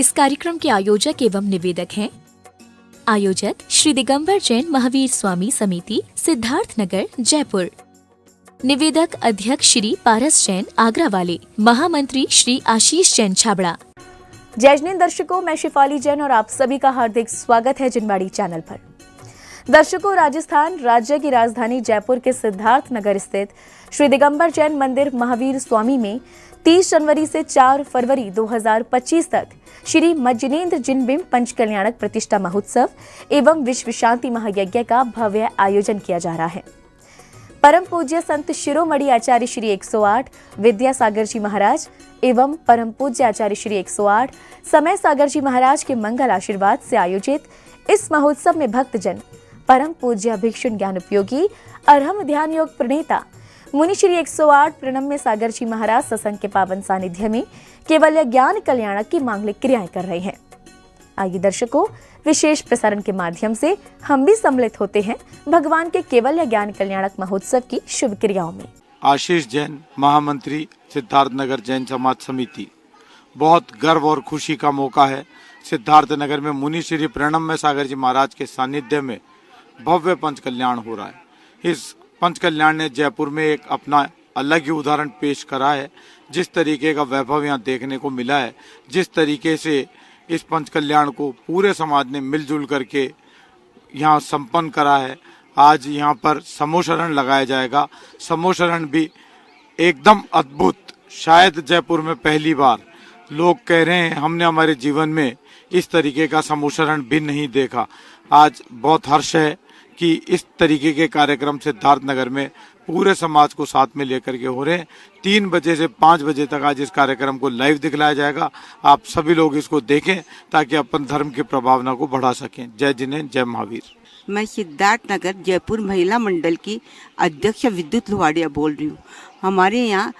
इस कार्यक्रम के आयोजक एवं निवेदक हैं आयोजक श्री दिगंबर जैन महावीर स्वामी समिति, सिद्धार्थ नगर, जयपुर। निवेदक अध्यक्ष श्री पारस जैन, आगरा वाले। महामंत्री श्री आशीष जैन, छाबड़ा। जय जिनेंद्र दर्शकों, मैं शिफाली जैन और आप सभी का हार्दिक स्वागत है जिनवाड़ी चैनल पर। दर्शकों, राजस्थान राज्य की राजधानी जयपुर के सिद्धार्थ नगर स्थित श्री दिगंबर जैन मंदिर महावीर स्वामी में 30 जनवरी से 4 फरवरी 2025 तक श्री मज्जिनेन्द्र जिनबिंब पंच कल्याणक प्रतिष्ठा महोत्सव एवं विश्व शांति महायज्ञ का भव्य आयोजन किया जा रहा है। परम पूज्य संत शिरोमणि आचार्य श्री 108 विद्यासागर जी महाराज एवं परम पूज्य आचार्य श्री 108 समय सागर जी महाराज के मंगल आशीर्वाद से आयोजित इस महोत्सव में भक्तजन परम पूज्य भिक्षुन ज्ञान उपयोगी अरहम ध्यान योग प्रणेता मुनि श्री 108 प्रणम्य सागर जी महाराज सत्संग के पावन सानिध्य में केवल ज्ञान कल्याणक की मांगलिक क्रियाएं कर रहे हैं। आइए दर्शकों, विशेष प्रसारण के माध्यम से हम भी सम्मिलित होते हैं भगवान के केवल ज्ञान कल्याणक महोत्सव की शुभ क्रियाओं में। आशीष जैन, महामंत्री, सिद्धार्थ नगर जैन समाज समिति। बहुत गर्व और खुशी का मौका है। सिद्धार्थ नगर में मुनि श्री प्रणम्य सागर जी महाराज के सानिध्य में भव्य पंच कल्याण हो रहा है। इस पंच कल्याण ने जयपुर में एक अपना अलग ही उदाहरण पेश करा है। जिस तरीके का वैभव यहाँ देखने को मिला है, जिस तरीके से इस पंच कल्याण को पूरे समाज ने मिलजुल करके यहाँ संपन्न करा है। आज यहाँ पर समूहशरण लगाया जाएगा। समूहशरण भी एकदम अद्भुत, शायद जयपुर में पहली बार। लोग कह रहे हैं हमने हमारे जीवन में इस तरीके का समूहशरण भी नहीं देखा। आज बहुत हर्ष है कि इस तरीके के कार्यक्रम सिद्धार्थ नगर में पूरे समाज को साथ में लेकर के हो रहे हैं। 3 बजे से 5 बजे तक आज इस कार्यक्रम को लाइव दिखलाया जाएगा। आप सभी लोग इसको देखें ताकि अपन धर्म की प्रभावना को बढ़ा सकें। जय जिनेन्द्र, जय महावीर। मैं सिद्धार्थ नगर जयपुर महिला मंडल की अध्यक्ष विद्युत लोहाड़िया बोल रही हूँ। हमारे यहाँ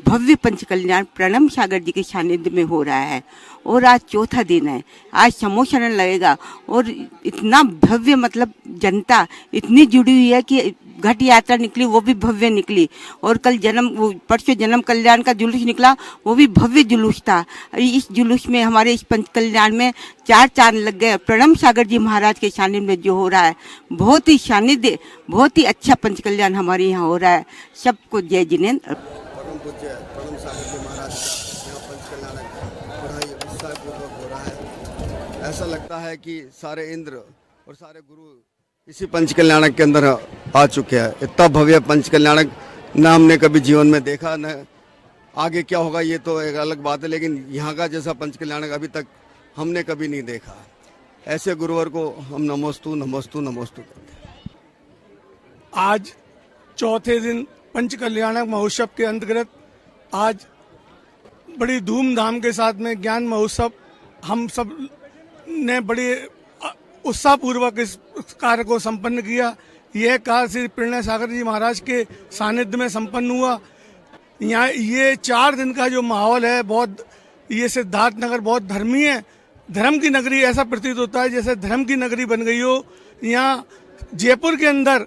भव्य पंच कल्याण प्रणम सागर जी के सानिध्य में हो रहा है और आज चौथा दिन है। आज समूहशरण लगेगा और इतना भव्य, मतलब जनता इतनी जुड़ी हुई है कि घट यात्रा निकली वो भी भव्य निकली और कल परसों जन्म कल्याण का जुलूस निकला, वो भी भव्य जुलूस था। इस जुलूस में हमारे इस पंच कल्याण में 4 चांद लग गए। प्रणम सागर जी महाराज के सानिध्य में जो हो रहा है, बहुत ही सानिध्य, बहुत ही अच्छा पंच कल्याण हमारे यहाँ हो रहा है। सबको जय जिनेन्द्र। परम पूज्य प्रणम सागर जी महाराज यहाँ पंच कल्याण बड़ा ही उत्साहपूर्वक हो रहा है। ऐसा लगता है कि सारे इंद्र और सारे गुरु इसी पंच कल्याणक के अंदर आ चुके हैं। इतना भव्य पंच कल्याणक न हमने कभी जीवन में देखा, न आगे क्या होगा ये तो एक अलग बात है, लेकिन यहाँ का जैसा पंच कल्याणक अभी तक हमने कभी नहीं देखा। ऐसे गुरुवर को हम नमोस्तु नमोस्तु नमोस्तु करते हैं। आज चौथे दिन पंच कल्याणक महोत्सव के अंतर्गत आज बड़ी धूमधाम के साथ में ज्ञान महोत्सव हम सब ने बड़ी उत्साहपूर्वक इस कार्य को संपन्न किया। यह कार्य श्री प्रणय सागर जी महाराज के सानिध्य में संपन्न हुआ। यहाँ ये 4 दिन का जो माहौल है, बहुत, ये सिद्धार्थ नगर बहुत धर्मी है, धर्म की नगरी ऐसा प्रतीत होता है जैसे धर्म की नगरी बन गई हो। यहाँ जयपुर के अंदर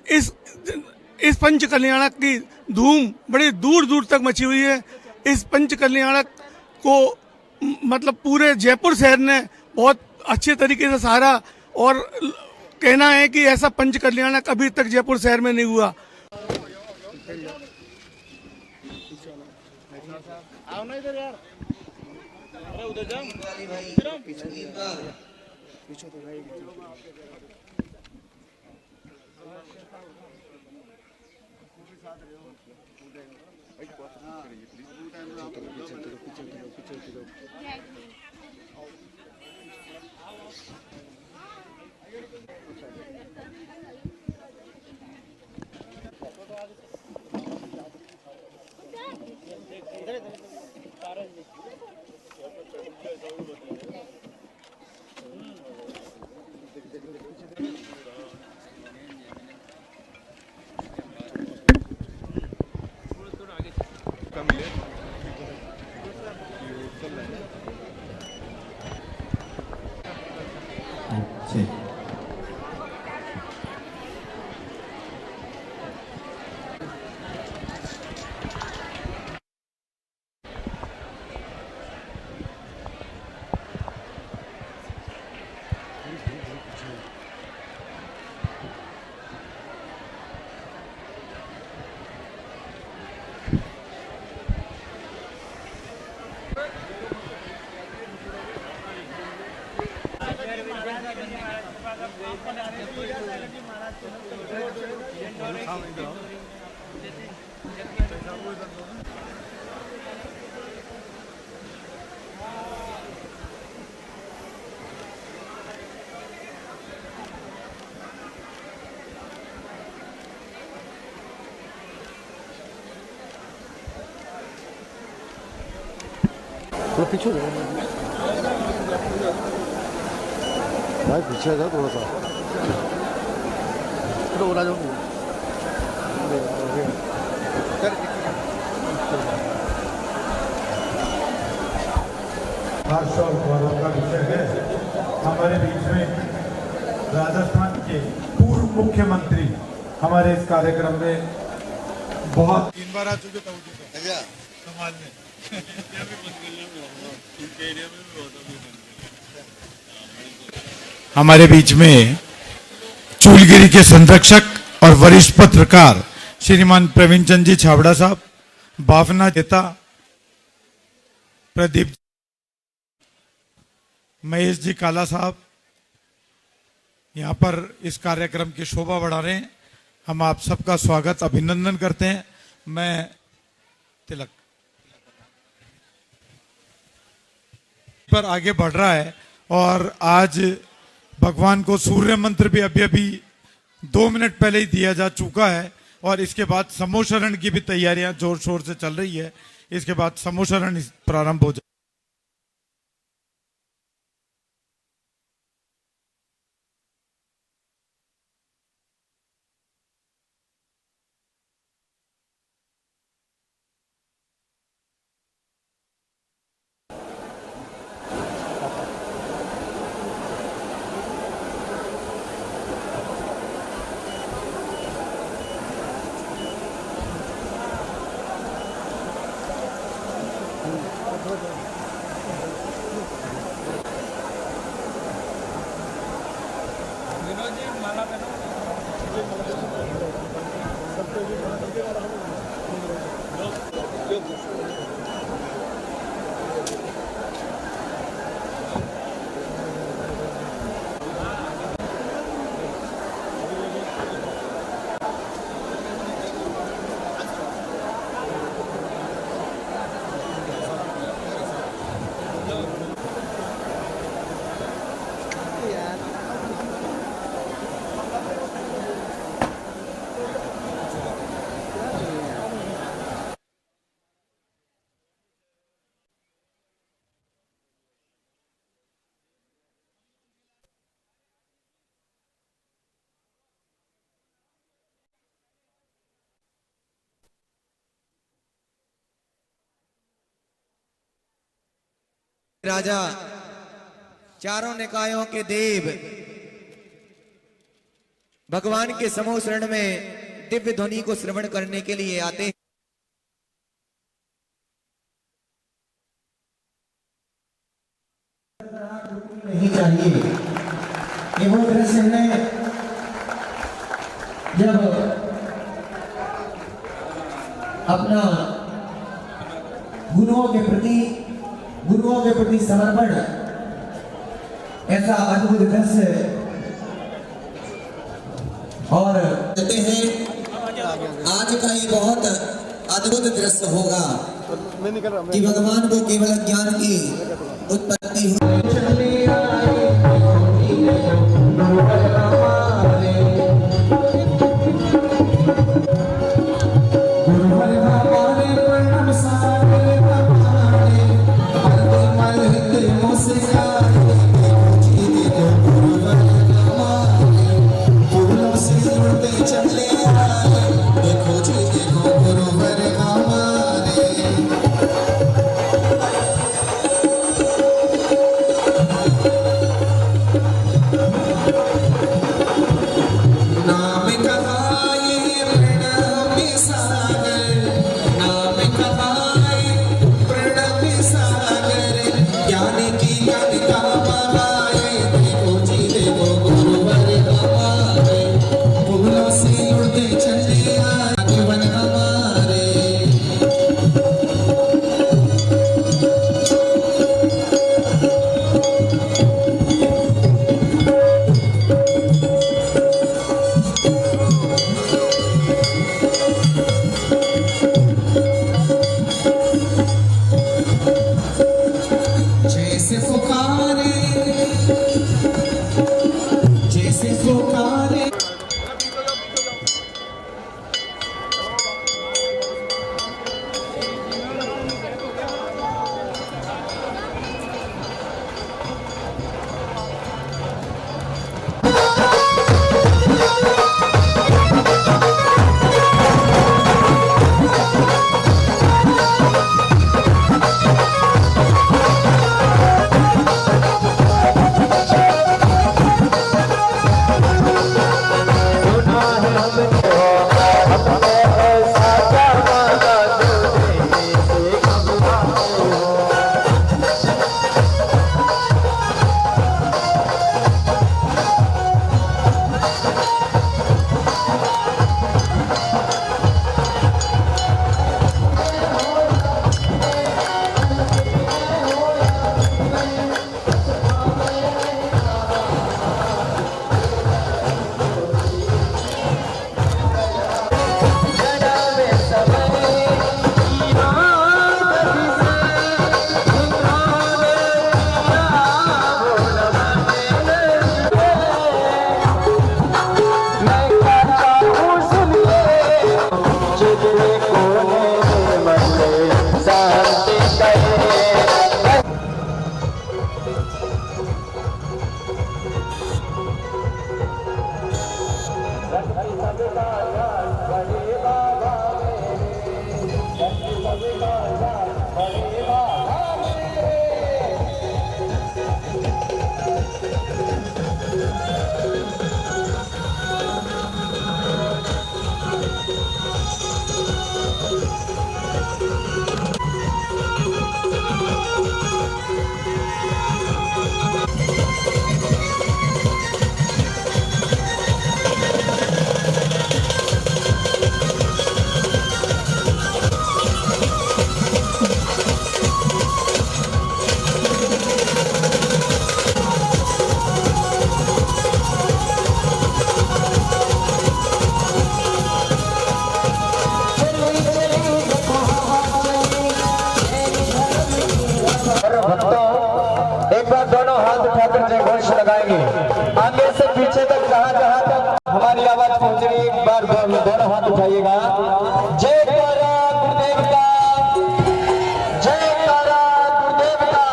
इस पंच कल्याणक की धूम बड़ी दूर दूर तक मची हुई है। इस पंच कल्याणक को मतलब पूरे जयपुर शहर ने बहुत अच्छे तरीके से सहारा और कहना है कि ऐसा पंच कल्याणक अभी तक जयपुर शहर में नहीं हुआ। थोड़ा पीछे हो भाई, पीछे आ जाओ थोड़ा सा, थोड़ा बोला जाओ। हर्ष और गौरव का विषय है। हमारे बीच में राजस्थान के पूर्व मुख्यमंत्री हमारे इस कार्यक्रम में बहुत 3 बार आ चुके थे समाज में। हमारे बीच में चूलगिरी के संरक्षक और वरिष्ठ पत्रकार श्रीमान प्रवीण चंद जी छाबड़ा साहब, भावना नेता प्रदीप, महेश जी काला साहब यहाँ पर इस कार्यक्रम की शोभा बढ़ा रहे हैं। हम आप सबका स्वागत अभिनंदन करते हैं। मैं तिलक पर आगे बढ़ रहा है और आज भगवान को सूर्य मंत्र भी अभी 2 मिनट पहले ही दिया जा चुका है और इसके बाद समूहशरण की भी तैयारियां जोर शोर से चल रही है। इसके बाद समूहशरण प्रारंभ हो जाए। राजा, चारों निकायों के देव, भगवान के समूह शरण में दिव्य ध्वनि को श्रवण करने के लिए आते हैं। नहीं चाहिए ये वो दृश्य है जब अपना गुरुओं के प्रति समर्पण, ऐसा अद्भुत दृश्य और कहते हैं आज का ये बहुत अद्भुत दृश्य होगा कि भगवान को केवल ज्ञान की उत्पत्ति हुई। लगाएंगे। आगे से पीछे तक जहां तक हमारी आवाज पहुंच रही है, एक बार दोनों हाथ उठाइएगा। जय तारा गुरुदेव का, जय तारा गुरुदेव का।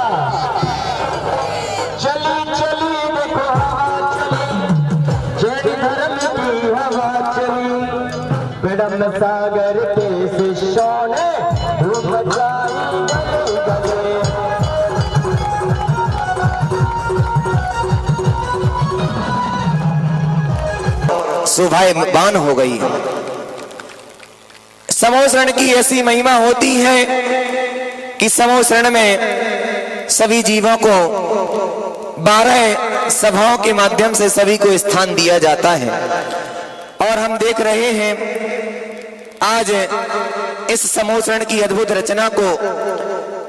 चली चली देखो हवा चली, जय धर्म की हवा चली। प्रणम सागर के शिष्यों ने धूम मचाई गले गले। शोभायमान हो गई। समोसरण की ऐसी महिमा होती है कि समोसरण में सभी जीवों को 12 सभाओं के माध्यम से सभी को स्थान दिया जाता है। और हम देख रहे हैं आज इस समोसरण की अद्भुत रचना को।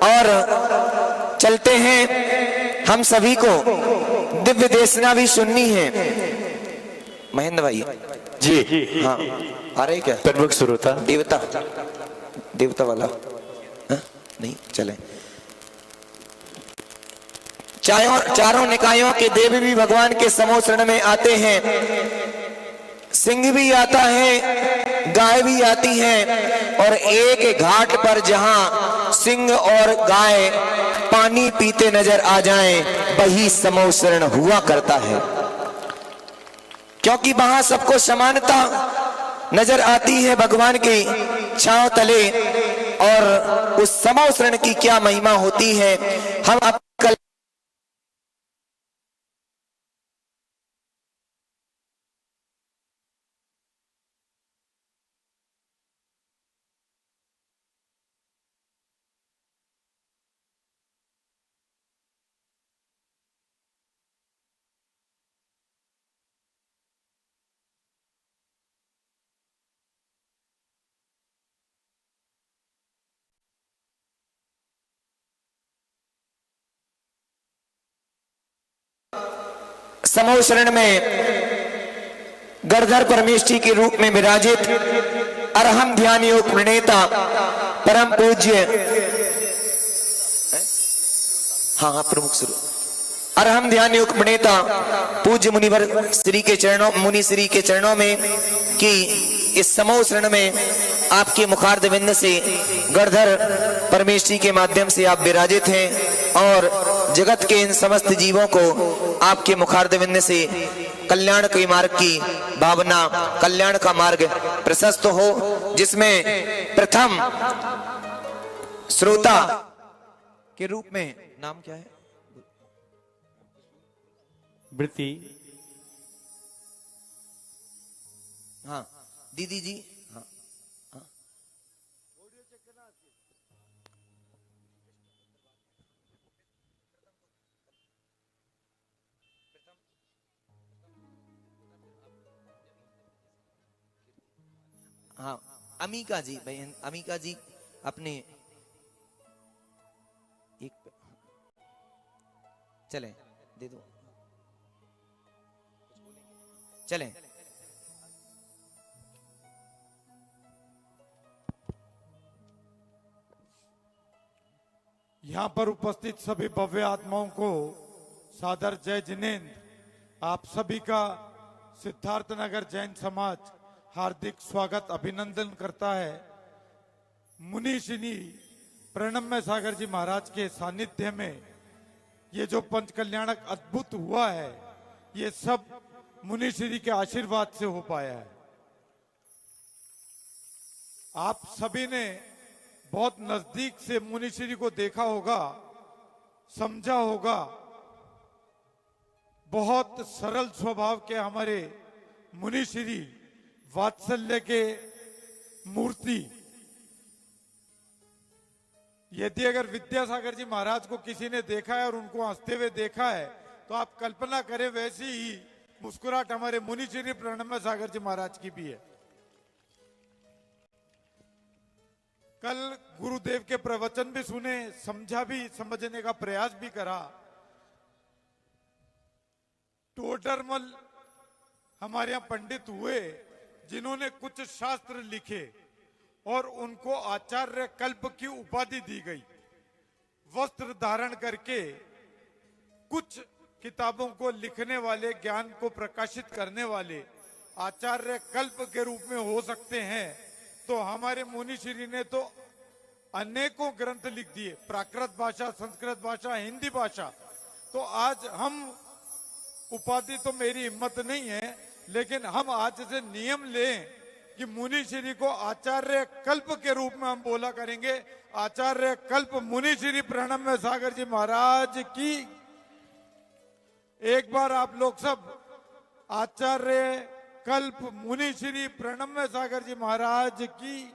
और चलते हैं, हम सभी को दिव्य देशना भी सुननी है। महेंद्र भाई जी हाँ आ रहे क्या? प्रमुख श्रोता देवता वाला हा? नहीं चले। चारों निकायों के देव भी भगवान के समोसरण में आते हैं। सिंह भी आता है, गाय भी आती है। और एक घाट पर जहां सिंह और गाय पानी पीते नजर आ जाएं, वही समोसरण हुआ करता है। क्योंकि वहां सबको समानता नजर आती है भगवान की छांव तले। और उस समोसरण की क्या महिमा होती है, हम अब कल समोसरण में गणधर परमेष्ठी के रूप में विराजित अरहम ध्यान योग प्रणेता परम पूज्य हाँ प्रमुख स्वरूप अरहम ध्यान योग प्रणेता पूज्य मुनिवर श्री के चरणों मुनि श्री के चरणों में कि इस समोसरण में आपके मुखारद बिंद से गणधर परमेष्ठी के माध्यम से आप विराजित हैं। और जगत के इन समस्त जीवों को आपके मुखारविंद से कल्याण के मार्ग की भावना, कल्याण का मार्ग प्रशस्त हो, जिसमें प्रथम श्रोता के रूप में नाम क्या है? वृत्ति। हाँ दीदी जी। हाँ हाँ हाँ अमीका जी, बहन अमीका जी अपने एक चलें दे दो, चलें। यहाँ पर उपस्थित सभी भव्य आत्माओं को सादर जय जिनेन्द्र। आप सभी का सिद्धार्थनगर जैन समाज हार्दिक स्वागत अभिनंदन करता है। मुनि श्री प्रणम्य सागर जी महाराज के सानिध्य में ये जो पंच कल्याणक अद्भुत हुआ है, ये सब मुनि श्री के आशीर्वाद से हो पाया है। आप सभी ने बहुत नजदीक से मुनि श्री को देखा होगा, समझा होगा। बहुत सरल स्वभाव के हमारे मुनि श्री, वात्सल्य के मूर्ति। यदि अगर विद्यासागर जी महाराज को किसी ने देखा है और उनको हंसते हुए देखा है, तो आप कल्पना करें वैसी ही मुस्कुराहट हमारे मुनि श्री प्रणम्य सागर जी महाराज की भी है। कल गुरुदेव के प्रवचन भी सुने, समझा भी, समझने का प्रयास भी करा। टोडरमल हमारे यहां पंडित हुए जिन्होंने कुछ शास्त्र लिखे और उनको आचार्य कल्प की उपाधि दी गई। वस्त्र धारण करके कुछ किताबों को लिखने वाले, ज्ञान को प्रकाशित करने वाले आचार्य कल्प के रूप में हो सकते हैं, तो हमारे मुनि श्री ने तो अनेकों ग्रंथ लिख दिए, प्राकृत भाषा, संस्कृत भाषा, हिंदी भाषा। तो आज हम, उपाधि तो मेरी हिम्मत नहीं है, लेकिन हम आज से नियम लें कि मुनि श्री को आचार्य कल्प के रूप में हम बोला करेंगे। आचार्य कल्प मुनि श्री प्रणम्य सागर जी महाराज की। एक बार आप लोग सब आचार्य कल्प मुनि श्री प्रणम्य सागर जी महाराज की।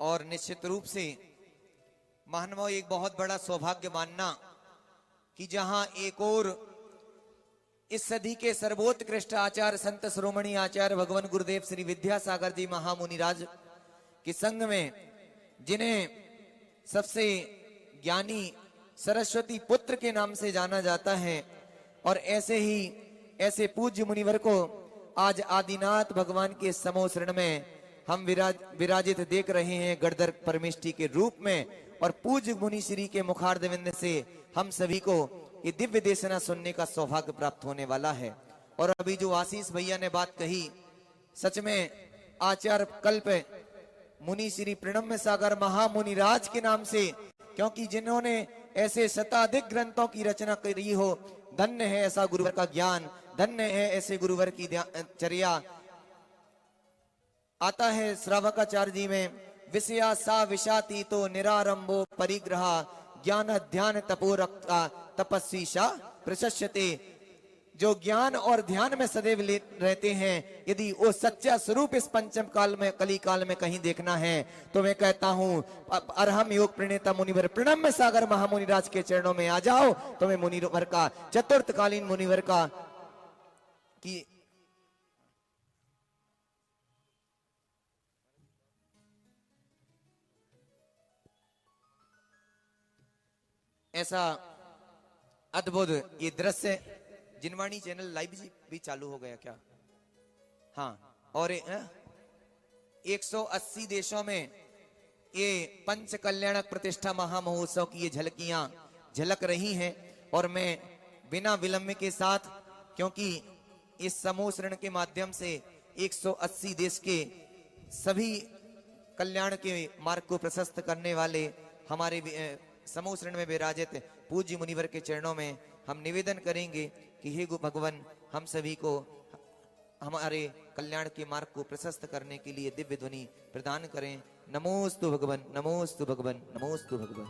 और निश्चित रूप से महानुभाव, एक बहुत बड़ा सौभाग्य मानना कि जहां एक और इस सदी के सर्वोत्कृष्ट आचार्य संत शिरोमणि आचार्य भगवान गुरुदेव श्री विद्यासागर जी महामुनिराज के संग में, जिन्हें सबसे ज्ञानी सरस्वती पुत्र के नाम से जाना जाता है, और ऐसे पूज्य मुनिवर को आज आदिनाथ भगवान के समो शरण में हम विराजित देख रहे हैं गणधर परमेष्टि के रूप में। और पूज्य मुनि श्री के मुखारविंद से हम सभी को ये दिव्य देशना सुनने का सौभाग्य प्राप्त होने वाला है। और अभी जो आशीष भैया ने बात कही, सच में आचार्य कल्प मुनि श्री प्रणम्य सागर महामुनिराज के नाम से, क्योंकि जिन्होंने ऐसे शताधिक ग्रंथों की रचना करी हो, धन्य है ऐसा गुरुवर का ज्ञान, धन्य है ऐसे गुरुवर की चर्या। आता है श्रावकाचार्य जी में, विषया सा विषाती तो निरारंभो परिग्रह ज्ञान ध्यान तपोरक्ता तपस्वी सा प्रशस्यते। जो ज्ञान और ध्यान में सदैव रहते हैं, यदि वो सच्चा स्वरूप इस पंचम काल में, कली काल में कहीं देखना है, तो मैं कहता हूं अरहम योग प्रणेता मुनिवर प्रणम्य सागर महामुनिराज के चरणों में आ जाओ। तो मैं मुनिवर का, चतुर्थकालीन मुनिवर का कि ऐसा अद्भुत ये दृश्य। जिनवाणी चैनल लाइव भी चालू हो गया क्या? हाँ। और 180 देशों में ये पंच कल्याणक प्रतिष्ठा महामहोत्सव की ये झलकियां झलक रही हैं। और मैं बिना विलंब के साथ, क्योंकि इस समूह शरण के माध्यम से 180 देश के सभी कल्याण के मार्ग को प्रशस्त करने वाले हमारे समूह शरण में विराजित पूज्य मुनिवर के चरणों में हम निवेदन करेंगे कि हे भगवान, हम सभी को हमारे कल्याण के मार्ग को प्रशस्त करने के लिए दिव्य ध्वनि प्रदान करें। नमोस्तु भगवान, नमोस्तु भगवान, नमोस्तु भगवान।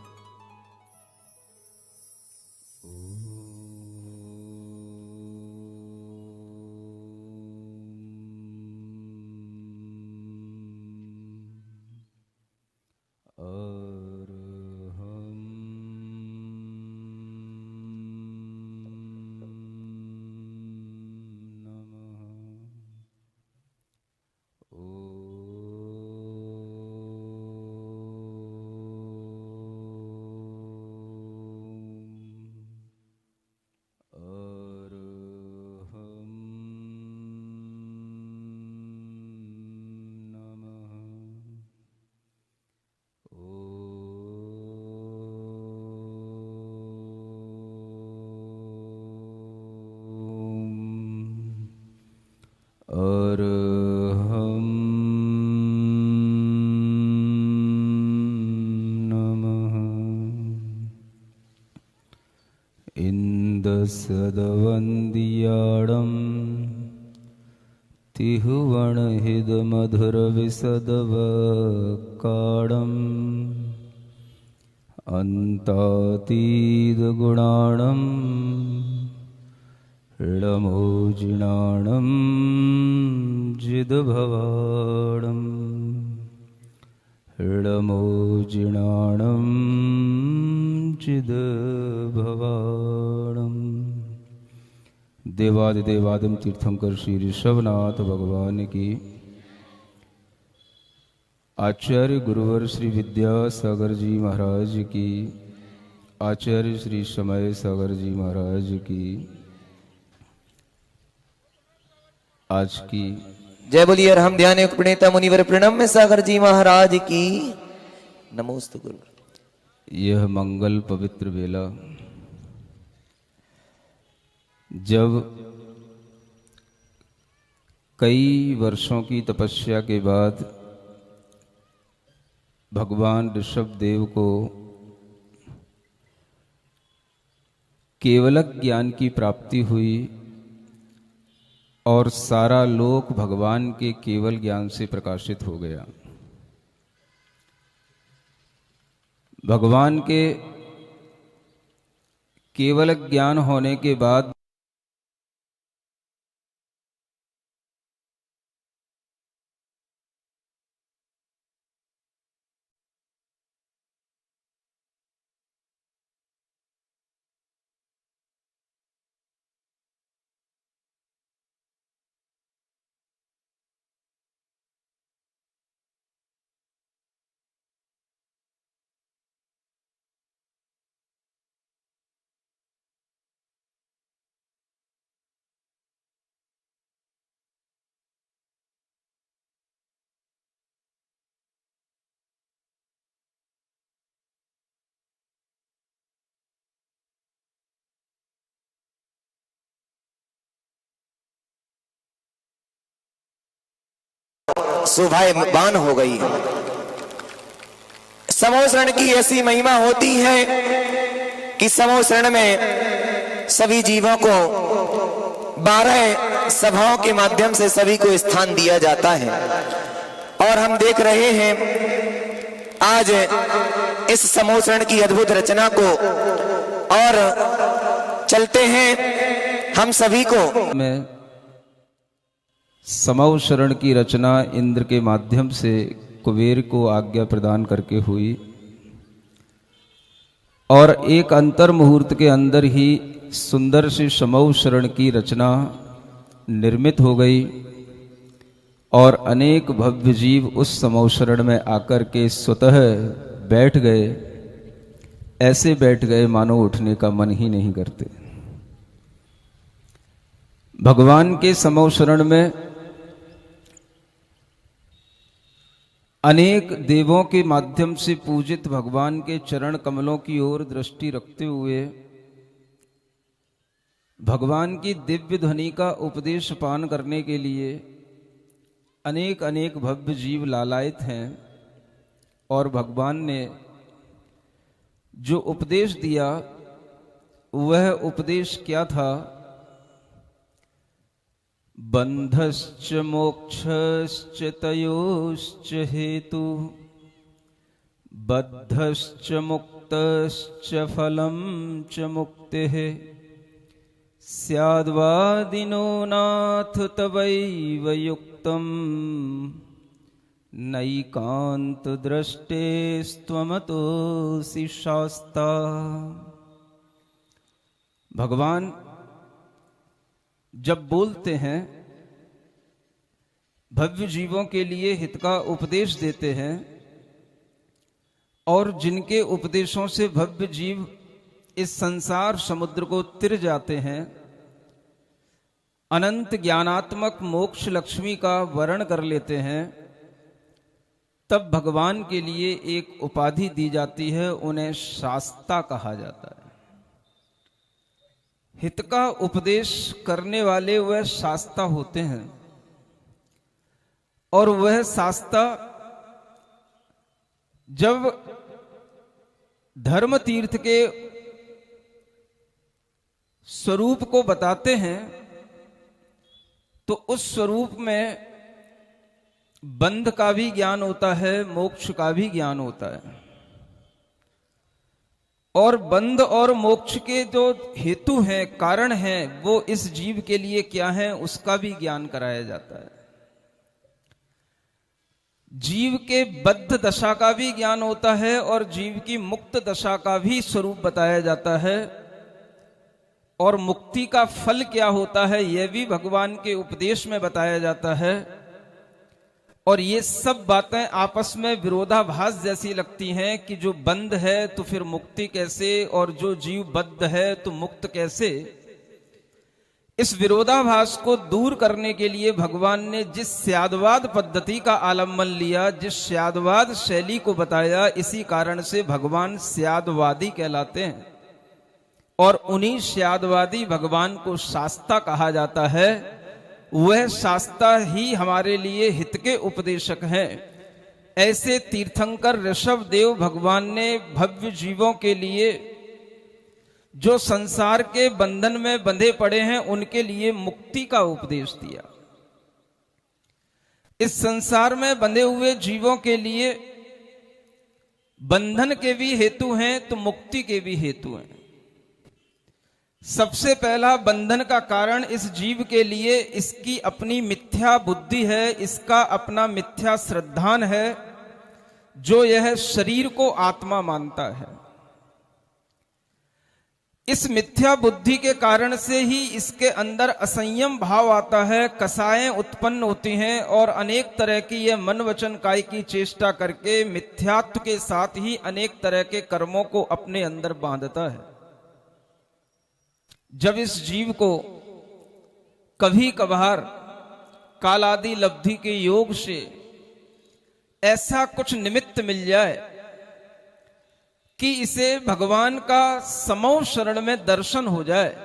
सदवंदियाडं तिहुवणहिद मधुर विसदवकाडम् अन्तातीद गुणाणं इळमोजिनाणं जिदभवाडम् इळमोजिनाणं जिदभवाडम्। देवादिदेवादिम तीर्थंकर श्री ऋषभनाथ भगवान की। आचार्य गुरुवर श्री विद्यासागर जी महाराज की। आचार्य श्री समय सागर जी महाराज की। आज की जय बोलिए अरहम ध्यान योग प्रणेता मुनिवर प्रणम्य सागर जी महाराज की। नमोस्तु गुरु। यह मंगल पवित्र बेला जब कई वर्षों की तपस्या के बाद भगवान ऋषभ देव को केवलक ज्ञान की प्राप्ति हुई और सारा लोक भगवान के केवल ज्ञान से प्रकाशित हो गया। भगवान के केवल ज्ञान होने के बाद शोभायमान हो गई। समोसरण की ऐसी महिमा होती है कि समोसरण में सभी जीवों को 12 सभाओं के माध्यम से सभी को स्थान दिया जाता है। और हम देख रहे हैं आज इस समोसरण की अद्भुत रचना को, और चलते हैं हम सभी को। मैं समव शरण की रचना इंद्र के माध्यम से कुबेर को आज्ञा प्रदान करके हुई और एक अंतर मुहूर्त के अंदर ही सुंदर से समव शरण की रचना निर्मित हो गई और अनेक भव्य जीव उस समव शरण में आकर के स्वतः बैठ गए। ऐसे बैठ गए मानो उठने का मन ही नहीं करते। भगवान के समव शरण में अनेक देवों के माध्यम से पूजित भगवान के चरण कमलों की ओर दृष्टि रखते हुए भगवान की दिव्य ध्वनि का उपदेश पान करने के लिए अनेक अनेक भव्य जीव लालायित हैं। और भगवान ने जो उपदेश दिया वह उपदेश क्या था? बंधश्च मोक्षश्च तयोश्च हेतु बद्धश्च मुक्तश्च फलं च मुक्तिः स्याद्वादिनो नाथ तवैव युक्तम् नैकान्त दृष्टेस्त्वमतोऽसि शास्ता। भगवान जब बोलते हैं, भव्य जीवों के लिए हित का उपदेश देते हैं और जिनके उपदेशों से भव्य जीव इस संसार समुद्र को तिर जाते हैं, अनंत ज्ञानात्मक मोक्ष लक्ष्मी का वर्ण कर लेते हैं, तब भगवान के लिए एक उपाधि दी जाती है, उन्हें शास्ता कहा जाता है। हित का उपदेश करने वाले वह शास्ता होते हैं और वह शास्ता जब धर्म तीर्थ के स्वरूप को बताते हैं तो उस स्वरूप में बंध का भी ज्ञान होता है, मोक्ष का भी ज्ञान होता है। और बंध और मोक्ष के जो हेतु हैं, कारण हैं, वो इस जीव के लिए क्या है उसका भी ज्ञान कराया जाता है। जीव के बद्ध दशा का भी ज्ञान होता है और जीव की मुक्त दशा का भी स्वरूप बताया जाता है। और मुक्ति का फल क्या होता है यह भी भगवान के उपदेश में बताया जाता है। और ये सब बातें आपस में विरोधाभास जैसी लगती हैं कि जो बंद है तो फिर मुक्ति कैसे, और जो जीव बद्ध है तो मुक्त कैसे। इस विरोधाभास को दूर करने के लिए भगवान ने जिस स्यादवाद पद्धति का आलम्बन लिया, जिस स्यादवाद शैली को बताया, इसी कारण से भगवान स्यादवादी कहलाते हैं। और उन्हीं स्यादवादी भगवान को शास्ता कहा जाता है। वह शास्ता ही हमारे लिए हित के उपदेशक हैं। ऐसे तीर्थंकर ऋषभ देव भगवान ने भव्य जीवों के लिए, जो संसार के बंधन में बंधे पड़े हैं, उनके लिए मुक्ति का उपदेश दिया। इस संसार में बंधे हुए जीवों के लिए बंधन के भी हेतु हैं तो मुक्ति के भी हेतु हैं। सबसे पहला बंधन का कारण इस जीव के लिए इसकी अपनी मिथ्या बुद्धि है, इसका अपना मिथ्या श्रद्धान है, जो यह शरीर को आत्मा मानता है। इस मिथ्या बुद्धि के कारण से ही इसके अंदर असंयम भाव आता है, कसाएं उत्पन्न होती हैं और अनेक तरह की यह मन वचन काय की चेष्टा करके मिथ्यात्व के साथ ही अनेक तरह के कर्मों को अपने अंदर बांधता है। जब इस जीव को कभी कभार कालादि लब्धि के योग से ऐसा कुछ निमित्त मिल जाए कि इसे भगवान का समौ शरण में दर्शन हो जाए,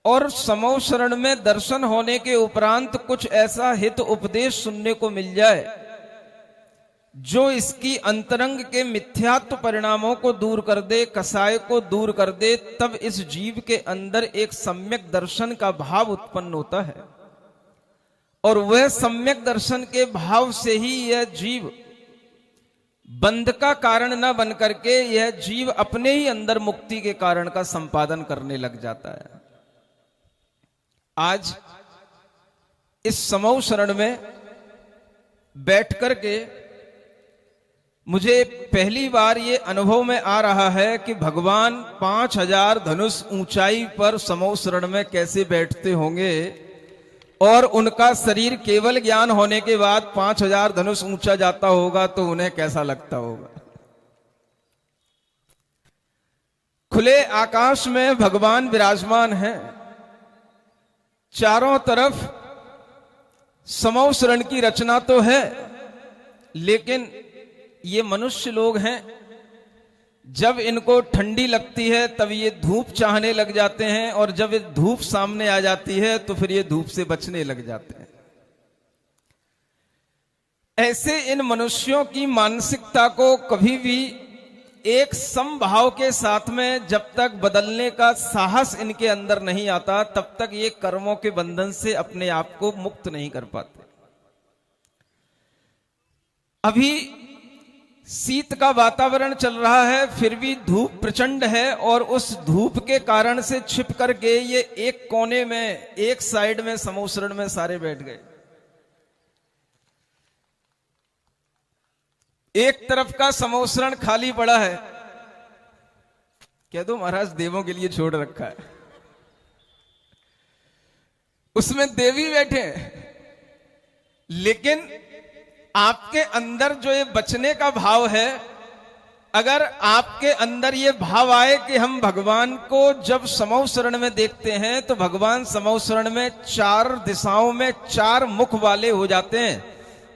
और समौ शरण में दर्शन होने के उपरांत कुछ ऐसा हित उपदेश सुनने को मिल जाए जो इसकी अंतरंग के मिथ्यात्व परिणामों को दूर कर दे, कसाय को दूर कर दे, तब इस जीव के अंदर एक सम्यक दर्शन का भाव उत्पन्न होता है। और वह सम्यक दर्शन के भाव से ही यह जीव बंध का कारण न बन करके यह जीव अपने ही अंदर मुक्ति के कारण का संपादन करने लग जाता है। आज इस समौ शरण में बैठ करके मुझे पहली बार ये अनुभव में आ रहा है कि भगवान 5000 धनुष ऊंचाई पर समौ शरण में कैसे बैठते होंगे, और उनका शरीर केवल ज्ञान होने के बाद 5000 धनुष ऊंचा जाता होगा तो उन्हें कैसा लगता होगा। खुले आकाश में भगवान विराजमान हैं, चारों तरफ समौ शरण की रचना तो है, लेकिन ये मनुष्य लोग हैं, जब इनको ठंडी लगती है तब ये धूप चाहने लग जाते हैं, और जब ये धूप सामने आ जाती है तो फिर ये धूप से बचने लग जाते हैं। ऐसे इन मनुष्यों की मानसिकता को कभी भी एक समभाव के साथ में जब तक बदलने का साहस इनके अंदर नहीं आता, तब तक ये कर्मों के बंधन से अपने आप को मुक्त नहीं कर पाते। अभी शीत का वातावरण चल रहा है, फिर भी धूप प्रचंड है, और उस धूप के कारण से छिप करके ये एक कोने में, एक साइड में समौ शरण में सारे बैठ गए। एक तरफ का समौ शरण खाली पड़ा है, कह दो महाराज देवों के लिए छोड़ रखा है, उसमें देवी बैठे हैं। लेकिन आपके अंदर जो ये बचने का भाव है, अगर आपके अंदर ये भाव आए कि हम भगवान को जब समौ शरण में देखते हैं तो भगवान समौ शरण में 4 दिशाओं में 4 मुख वाले हो जाते हैं,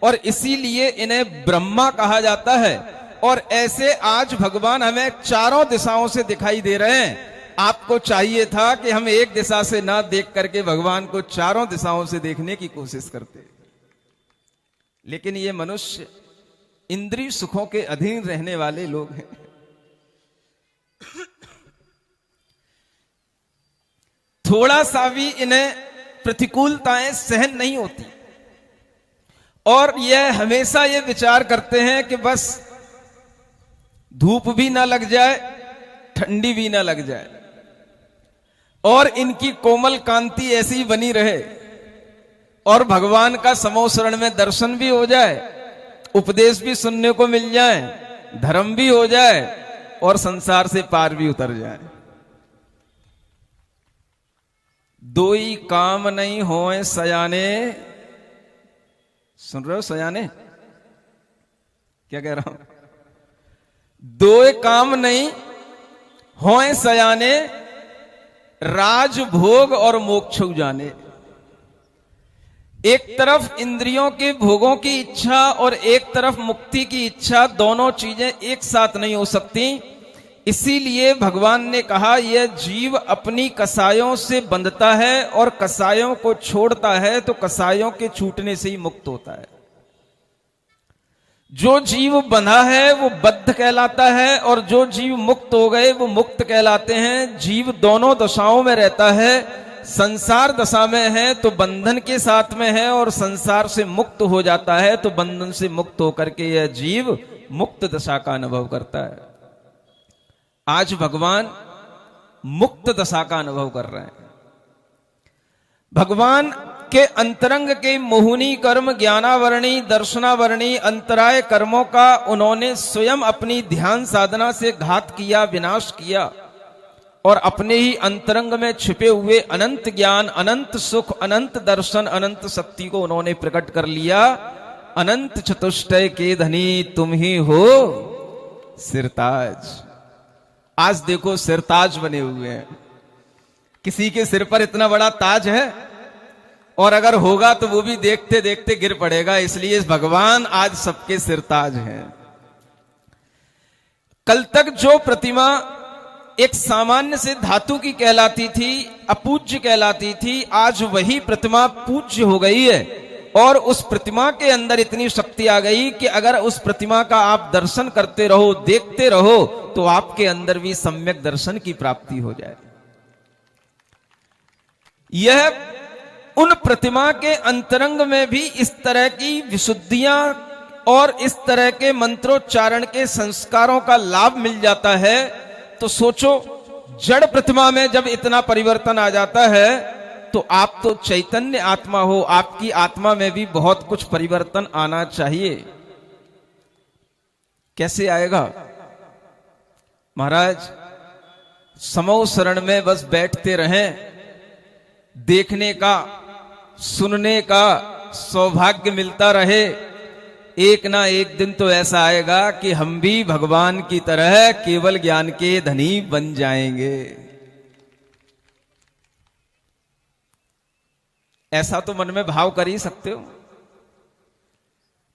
और इसीलिए इन्हें ब्रह्मा कहा जाता है। और ऐसे आज भगवान हमें चारों दिशाओं से दिखाई दे रहे हैं। आपको चाहिए था कि हम एक दिशा से ना देख करके भगवान को चारों दिशाओं से देखने की कोशिश करते, लेकिन ये मनुष्य इंद्रिय सुखों के अधीन रहने वाले लोग हैं। थोड़ा सा भी इन्हें प्रतिकूलताएं सहन नहीं होती, और यह हमेशा ये विचार करते हैं कि बस धूप भी ना लग जाए, ठंडी भी ना लग जाए, और इनकी कोमल कांति ऐसी बनी रहे, और भगवान का समौ शरण में दर्शन भी हो जाए, उपदेश भी सुनने को मिल जाए, धर्म भी हो जाए, और संसार से पार भी उतर जाए। दोई काम नहीं होए सयाने, सुन रहे हो सयाने क्या कह रहा हूं? दो काम नहीं होए सयाने, राज भोग और मोक्ष जाने। एक तरफ इंद्रियों के भोगों की इच्छा और एक तरफ मुक्ति की इच्छा, दोनों चीजें एक साथ नहीं हो सकती। इसीलिए भगवान ने कहा यह जीव अपनी कसायों से बंधता है और कसायों को छोड़ता है तो कसायों के छूटने से ही मुक्त होता है। जो जीव बंधा है वो बद्ध कहलाता है और जो जीव मुक्त हो गए वो मुक्त कहलाते हैं। जीव दोनों दशाओं में रहता है। संसार दशा में है तो बंधन के साथ में है और संसार से मुक्त हो जाता है तो बंधन से मुक्त होकर के यह जीव मुक्त दशा का अनुभव करता है। आज भगवान मुक्त दशा का अनुभव कर रहे हैं। भगवान के अंतरंग के मोहिनी कर्म, ज्ञानावरणी, दर्शनावरणी अंतराय कर्मों का उन्होंने स्वयं अपनी ध्यान साधना से घात किया, विनाश किया और अपने ही अंतरंग में छिपे हुए अनंत ज्ञान, अनंत सुख, अनंत दर्शन, अनंत शक्ति को उन्होंने प्रकट कर लिया। अनंत चतुष्टय के धनी तुम ही हो सिरताज। आज देखो सिरताज बने हुए हैं। किसी के सिर पर इतना बड़ा ताज है और अगर होगा तो वो भी देखते देखते गिर पड़ेगा। इसलिए भगवान आज सबके सिरताज हैं। कल तक जो प्रतिमा एक सामान्य से धातु की कहलाती थी, अपूज्य कहलाती थी, आज वही प्रतिमा पूज्य हो गई है और उस प्रतिमा के अंदर इतनी शक्ति आ गई कि अगर उस प्रतिमा का आप दर्शन करते रहो, देखते रहो तो आपके अंदर भी सम्यक दर्शन की प्राप्ति हो जाए। यह उन प्रतिमा के अंतरंग में भी इस तरह की विशुद्धियां और इस तरह के मंत्रोच्चारण के संस्कारों का लाभ मिल जाता है। तो सोचो, जड़ प्रतिमा में जब इतना परिवर्तन आ जाता है तो आप तो चैतन्य आत्मा हो, आपकी आत्मा में भी बहुत कुछ परिवर्तन आना चाहिए। कैसे आएगा महाराज? समो शरण में बस बैठते रहें, देखने का, सुनने का सौभाग्य मिलता रहे। एक ना एक दिन तो ऐसा आएगा कि हम भी भगवान की तरह केवल ज्ञान के धनी बन जाएंगे। ऐसा तो मन में भाव कर ही सकते हो।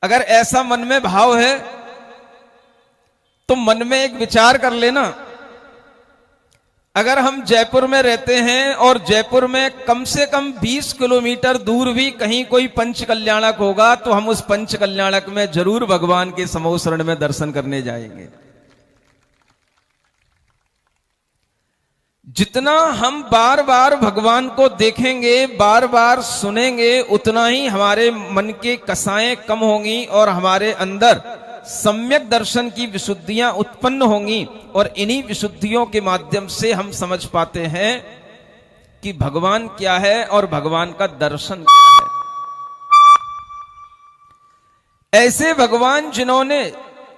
अगर ऐसा मन में भाव है तो मन में एक विचार कर लेना। अगर हम जयपुर में रहते हैं और जयपुर में कम से कम 20 किलोमीटर दूर भी कहीं कोई पंच कल्याणक होगा तो हम उस पंच कल्याणक में जरूर भगवान के समो शरण में दर्शन करने जाएंगे। जितना हम बार बार भगवान को देखेंगे, बार बार सुनेंगे, उतना ही हमारे मन के कसाएं कम होंगी और हमारे अंदर सम्यक दर्शन की विशुद्धियां उत्पन्न होंगी और इन्हीं विशुद्धियों के माध्यम से हम समझ पाते हैं कि भगवान क्या है और भगवान का दर्शन क्या है। ऐसे भगवान जिन्होंने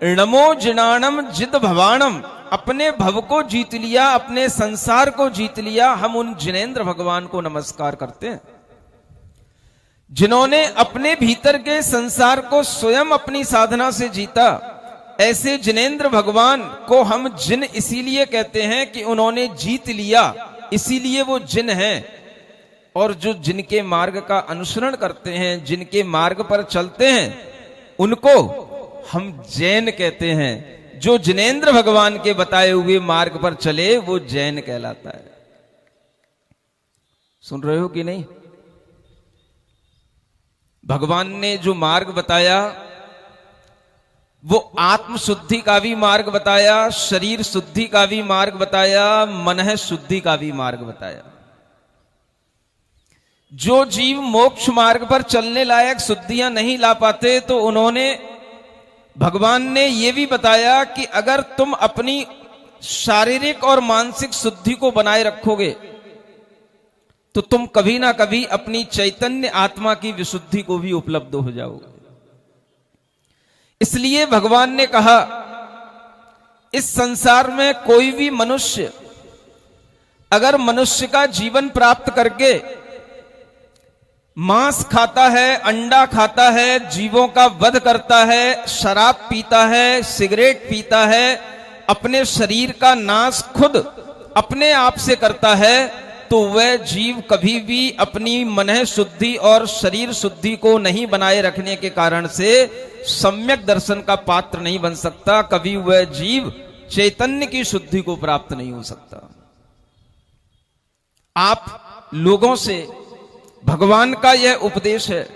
णमो जिनाणम जिद भवानम, अपने भव को जीत लिया, अपने संसार को जीत लिया, हम उन जिनेंद्र भगवान को नमस्कार करते हैं। जिन्होंने अपने भीतर के संसार को स्वयं अपनी साधना से जीता, ऐसे जिनेंद्र भगवान को हम जिन इसीलिए कहते हैं कि उन्होंने जीत लिया, इसीलिए वो जिन हैं। और जो जिनके मार्ग का अनुसरण करते हैं, जिनके मार्ग पर चलते हैं, उनको हम जैन कहते हैं। जो जिनेंद्र भगवान के बताए हुए मार्ग पर चले वो जैन कहलाता है। सुन रहे हो कि नहीं? भगवान ने जो मार्ग बताया वो आत्म शुद्धि का भी मार्ग बताया, शरीर शुद्धि का भी मार्ग बताया, मन शुद्धि का भी मार्ग बताया। जो जीव मोक्ष मार्ग पर चलने लायक शुद्धियां नहीं ला पाते तो उन्होंने, भगवान ने यह भी बताया कि अगर तुम अपनी शारीरिक और मानसिक शुद्धि को बनाए रखोगे तो तुम कभी ना कभी अपनी चैतन्य आत्मा की विशुद्धि को भी उपलब्ध हो जाओगे। इसलिए भगवान ने कहा, इस संसार में कोई भी मनुष्य अगर मनुष्य का जीवन प्राप्त करके मांस खाता है, अंडा खाता है, जीवों का वध करता है, शराब पीता है, सिगरेट पीता है, अपने शरीर का नाश खुद अपने आप से करता है, तो वह जीव कभी भी अपनी मन शुद्धि और शरीर शुद्धि को नहीं बनाए रखने के कारण से सम्यक दर्शन का पात्र नहीं बन सकता। कभी वह जीव चैतन्य की शुद्धि को प्राप्त नहीं हो सकता। आप लोगों से भगवान का यह उपदेश है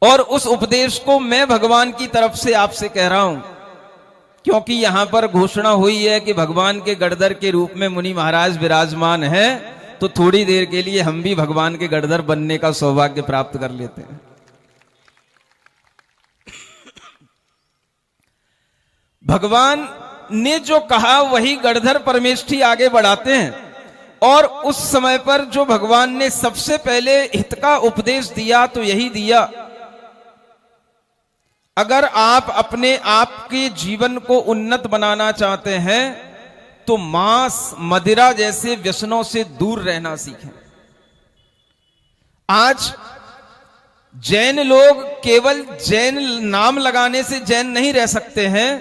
और उस उपदेश को मैं भगवान की तरफ से आपसे कह रहा हूं, क्योंकि यहां पर घोषणा हुई है कि भगवान के गणधर के रूप में मुनि महाराज विराजमान है, तो थोड़ी देर के लिए हम भी भगवान के गणधर बनने का सौभाग्य प्राप्त कर लेते हैं। भगवान ने जो कहा वही गणधर परमेष्ठी आगे बढ़ाते हैं, और उस समय पर जो भगवान ने सबसे पहले हित का उपदेश दिया तो यही दिया, अगर आप अपने आप के जीवन को उन्नत बनाना चाहते हैं तो मांस मदिरा जैसे व्यसनों से दूर रहना सीखें। आज जैन लोग केवल जैन नाम लगाने से जैन नहीं रह सकते हैं,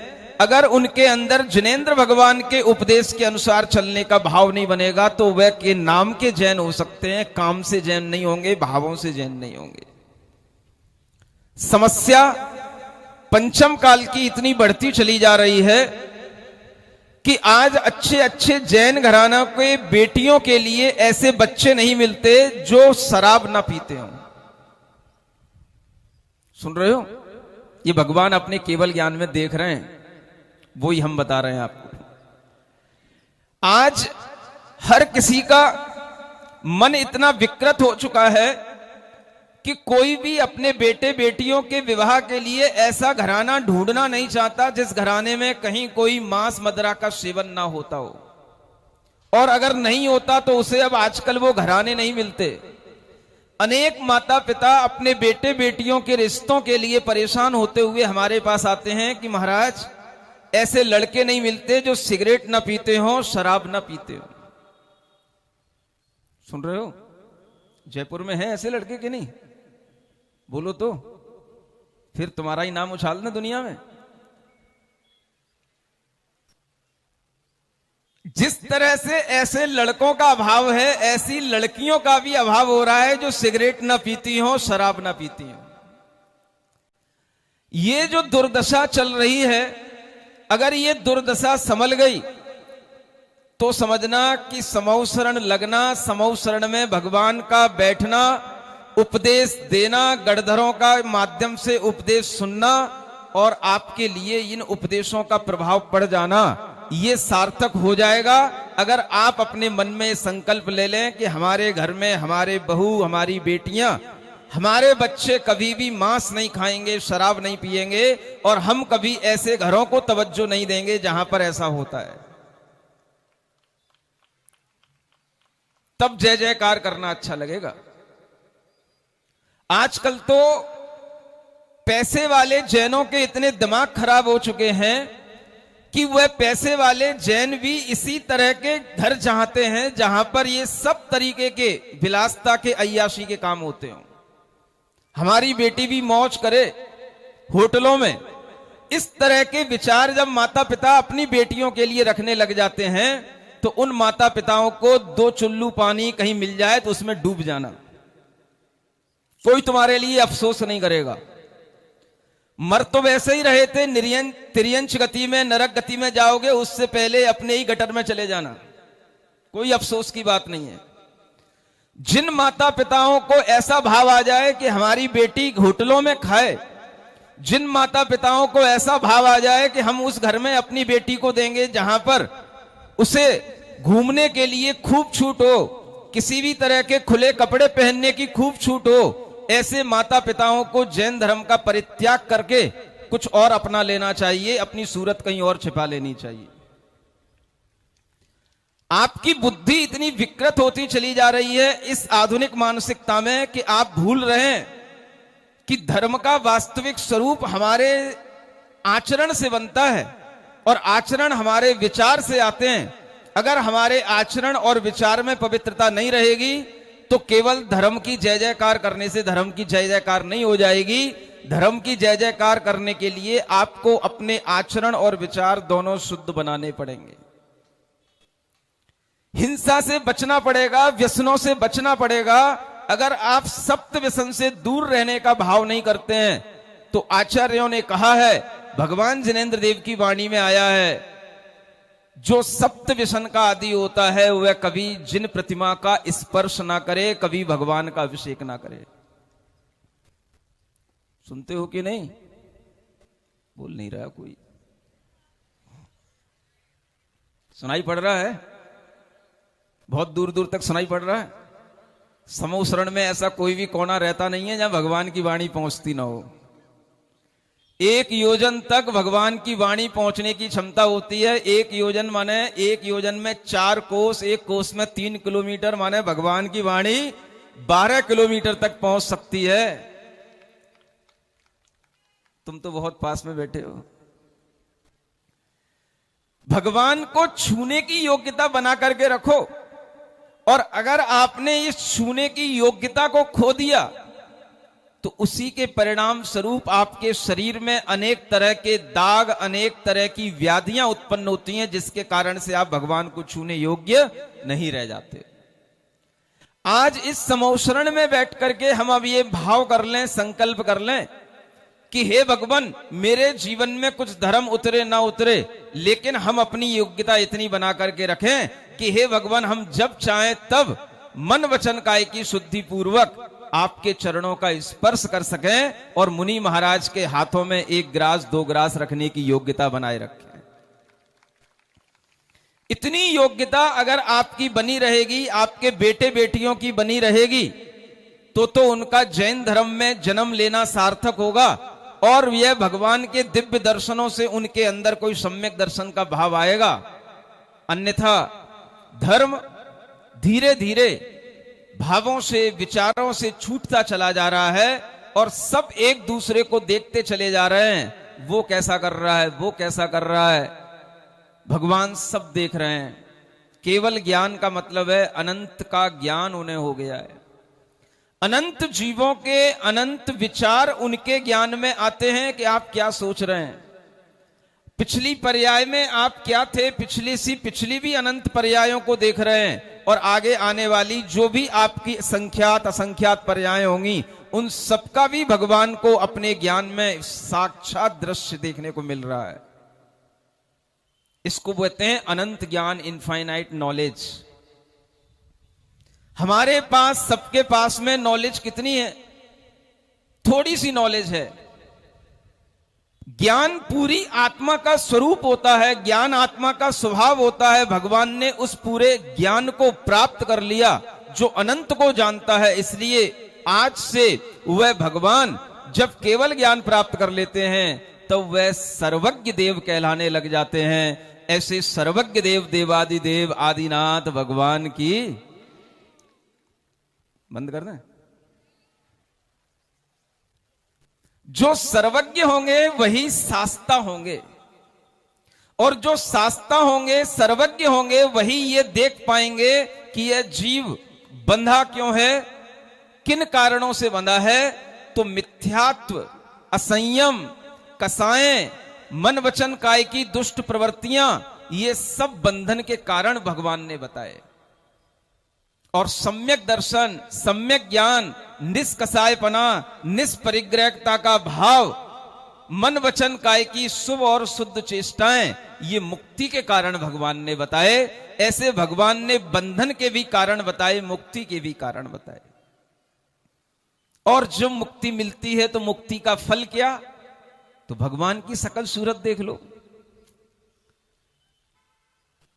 अगर उनके अंदर जिनेंद्र भगवान के उपदेश के अनुसार चलने का भाव नहीं बनेगा तो वह के नाम के जैन हो सकते हैं, काम से जैन नहीं होंगे, भावों से जैन नहीं होंगे। समस्या पंचम काल की इतनी बढ़ती चली जा रही है कि आज अच्छे अच्छे जैन घराना के बेटियों के लिए ऐसे बच्चे नहीं मिलते जो शराब ना पीते हों। सुन रहे हो? ये भगवान अपने केवल ज्ञान में देख रहे हैं, वो ही हम बता रहे हैं आपको। आज हर किसी का मन इतना विकृत हो चुका है कि कोई भी अपने बेटे बेटियों के विवाह के लिए ऐसा घराना ढूंढना नहीं चाहता जिस घराने में कहीं कोई मांस मदिरा का सेवन ना होता हो, और अगर नहीं होता तो उसे अब आजकल वो घराने नहीं मिलते। अनेक माता पिता अपने बेटे बेटियों के रिश्तों के लिए परेशान होते हुए हमारे पास आते हैं कि महाराज ऐसे लड़के नहीं मिलते जो सिगरेट ना पीते हो, शराब ना पीते हो। सुन रहे हो? जयपुर में है ऐसे लड़के कि नहीं? बोलो तो, फिर तुम्हारा ही नाम उछाल ना दुनिया में। जिस तरह से ऐसे लड़कों का अभाव है, ऐसी लड़कियों का भी अभाव हो रहा है जो सिगरेट ना पीती हो, शराब ना पीती हो। ये जो दुर्दशा चल रही है, अगर ये दुर्दशा संभल गई तो समझना कि समौ शरण लगना, समौ शरण में भगवान का बैठना, उपदेश देना, गणधरों का माध्यम से उपदेश सुनना और आपके लिए इन उपदेशों का प्रभाव पड़ जाना, ये सार्थक हो जाएगा। अगर आप अपने मन में संकल्प ले लें कि हमारे घर में हमारे बहू, हमारी बेटियां, हमारे बच्चे कभी भी मांस नहीं खाएंगे, शराब नहीं पिएंगे, और हम कभी ऐसे घरों को तवज्जो नहीं देंगे जहां पर ऐसा होता है, तब जय जयकार करना अच्छा लगेगा। आजकल तो पैसे वाले जैनों के इतने दिमाग खराब हो चुके हैं कि वह पैसे वाले जैन भी इसी तरह के घर चाहते हैं जहां पर ये सब तरीके के विलासता के अय्याशी के काम होते हो। हमारी बेटी भी मौज करे होटलों में, इस तरह के विचार जब माता पिता अपनी बेटियों के लिए रखने लग जाते हैं तो उन माता पिताओं को 2 चुल्लू पानी कहीं मिल जाए तो उसमें डूब जाना, कोई तुम्हारे लिए अफसोस नहीं करेगा। मर तो वैसे ही रहे थे, तिर्यंच गति में, नरक गति में जाओगे, उससे पहले अपने ही गटर में चले जाना, कोई अफसोस की बात नहीं है। जिन माता पिताओं को ऐसा भाव आ जाए कि हमारी बेटी होटलों में खाए, जिन माता पिताओं को ऐसा भाव आ जाए कि हम उस घर में अपनी बेटी को देंगे जहां पर उसे घूमने के लिए खूब छूट हो, किसी भी तरह के खुले कपड़े पहनने की खूब छूट हो, ऐसे माता पिताओं को जैन धर्म का परित्याग करके कुछ और अपना लेना चाहिए, अपनी सूरत कहीं और छिपा लेनी चाहिए। आपकी बुद्धि इतनी विकृत होती चली जा रही है इस आधुनिक मानसिकता में कि आप भूल रहे हैं कि धर्म का वास्तविक स्वरूप हमारे आचरण से बनता है और आचरण हमारे विचार से आते हैं। अगर हमारे आचरण और विचार में पवित्रता नहीं रहेगी तो केवल धर्म की जय जयकार करने से धर्म की जय जयकार नहीं हो जाएगी। धर्म की जय जयकार करने के लिए आपको अपने आचरण और विचार दोनों शुद्ध बनाने पड़ेंगे। हिंसा से बचना पड़ेगा, व्यसनों से बचना पड़ेगा। अगर आप सप्त व्यसन से दूर रहने का भाव नहीं करते हैं तो आचार्यों ने कहा है, भगवान जिनेंद्र देव की वाणी में आया है, जो सप्त व्यसन का आदि होता है वह कभी जिन प्रतिमा का स्पर्श ना करे, कभी भगवान का अभिषेक ना करे। सुनते हो कि नहीं? बोल नहीं रहा कोई। सुनाई पड़ रहा है? बहुत दूर दूर तक सुनाई पड़ रहा है। समूह शरण में ऐसा कोई भी कोना रहता नहीं है जहां भगवान की वाणी पहुंचती ना हो। 1 योजन तक भगवान की वाणी पहुंचने की क्षमता होती है। 1 योजन माने 1 योजन में 4 कोस, 1 कोस में 3 किलोमीटर, माने भगवान की वाणी 12 किलोमीटर तक पहुंच सकती है। तुम तो बहुत पास में बैठे हो। भगवान को छूने की योग्यता बना करके रखो, और अगर आपने इस छूने की योग्यता को खो दिया तो उसी के परिणाम स्वरूप आपके शरीर में अनेक तरह के दाग, अनेक तरह की व्याधियां उत्पन्न होती हैं, जिसके कारण से आप भगवान को छूने योग्य नहीं रह जाते। आज इस समोशरण में बैठ करके हम अब ये भाव कर लें, संकल्प कर लें कि हे भगवान, मेरे जीवन में कुछ धर्म उतरे ना उतरे, लेकिन हम अपनी योग्यता इतनी बना करके रखें कि हे भगवान, हम जब चाहें तब मन वचन काया की शुद्धि पूर्वक आपके चरणों का स्पर्श कर सकें और मुनि महाराज के हाथों में 1 ग्रास 2 ग्रास रखने की योग्यता बनाए रखें। इतनी योग्यता अगर आपकी बनी रहेगी, आपके बेटे बेटियों की बनी रहेगी, तो उनका जैन धर्म में जन्म लेना सार्थक होगा, और यह भगवान के दिव्य दर्शनों से उनके अंदर कोई सम्यक दर्शन का भाव आएगा। अन्यथा धर्म धीरे धीरे भावों से, विचारों से छूटता चला जा रहा है, और सब एक दूसरे को देखते चले जा रहे हैं। वो कैसा कर रहा है, वो कैसा कर रहा है, भगवान सब देख रहे हैं। केवल ज्ञान का मतलब है अनंत का ज्ञान उन्हें हो गया है। अनंत जीवों के अनंत विचार उनके ज्ञान में आते हैं कि आप क्या सोच रहे हैं। पिछली पर्याय में आप क्या थे, पिछली भी अनंत पर्यायों को देख रहे हैं, और आगे आने वाली जो भी आपकी संख्यात असंख्यात पर्याय होंगी, उन सबका भी भगवान को अपने ज्ञान में साक्षात दृश्य देखने को मिल रहा है। इसको कहते हैं अनंत ज्ञान, इनफाइनाइट नॉलेज। हमारे पास, सबके पास में नॉलेज कितनी है? थोड़ी सी नॉलेज है। ज्ञान पूरी आत्मा का स्वरूप होता है, ज्ञान आत्मा का स्वभाव होता है। भगवान ने उस पूरे ज्ञान को प्राप्त कर लिया जो अनंत को जानता है। इसलिए आज से वह भगवान जब केवल ज्ञान प्राप्त कर लेते हैं तो वह सर्वज्ञ देव कहलाने लग जाते हैं। ऐसे सर्वज्ञ देव, देवादिदेव आदिनाथ भगवान की, बंद कर दें, जो सर्वज्ञ होंगे वही शास्ता होंगे, और जो शास्ता होंगे, सर्वज्ञ होंगे, वही ये देख पाएंगे कि यह जीव बंधा क्यों है, किन कारणों से बंधा है। तो मिथ्यात्व, असंयम, कसाएं, मन वचन काय की दुष्ट प्रवृत्तियां, ये सब बंधन के कारण भगवान ने बताए। और सम्यक दर्शन, सम्यक ज्ञान, निष्कसायपना, निष्परिग्रहता का भाव, मन वचन काय की शुभ और शुद्ध चेष्टाएं, ये मुक्ति के कारण भगवान ने बताए। ऐसे भगवान ने बंधन के भी कारण बताए, मुक्ति के भी कारण बताए। और जब मुक्ति मिलती है तो मुक्ति का फल क्या? तो भगवान की सकल सूरत देख लो।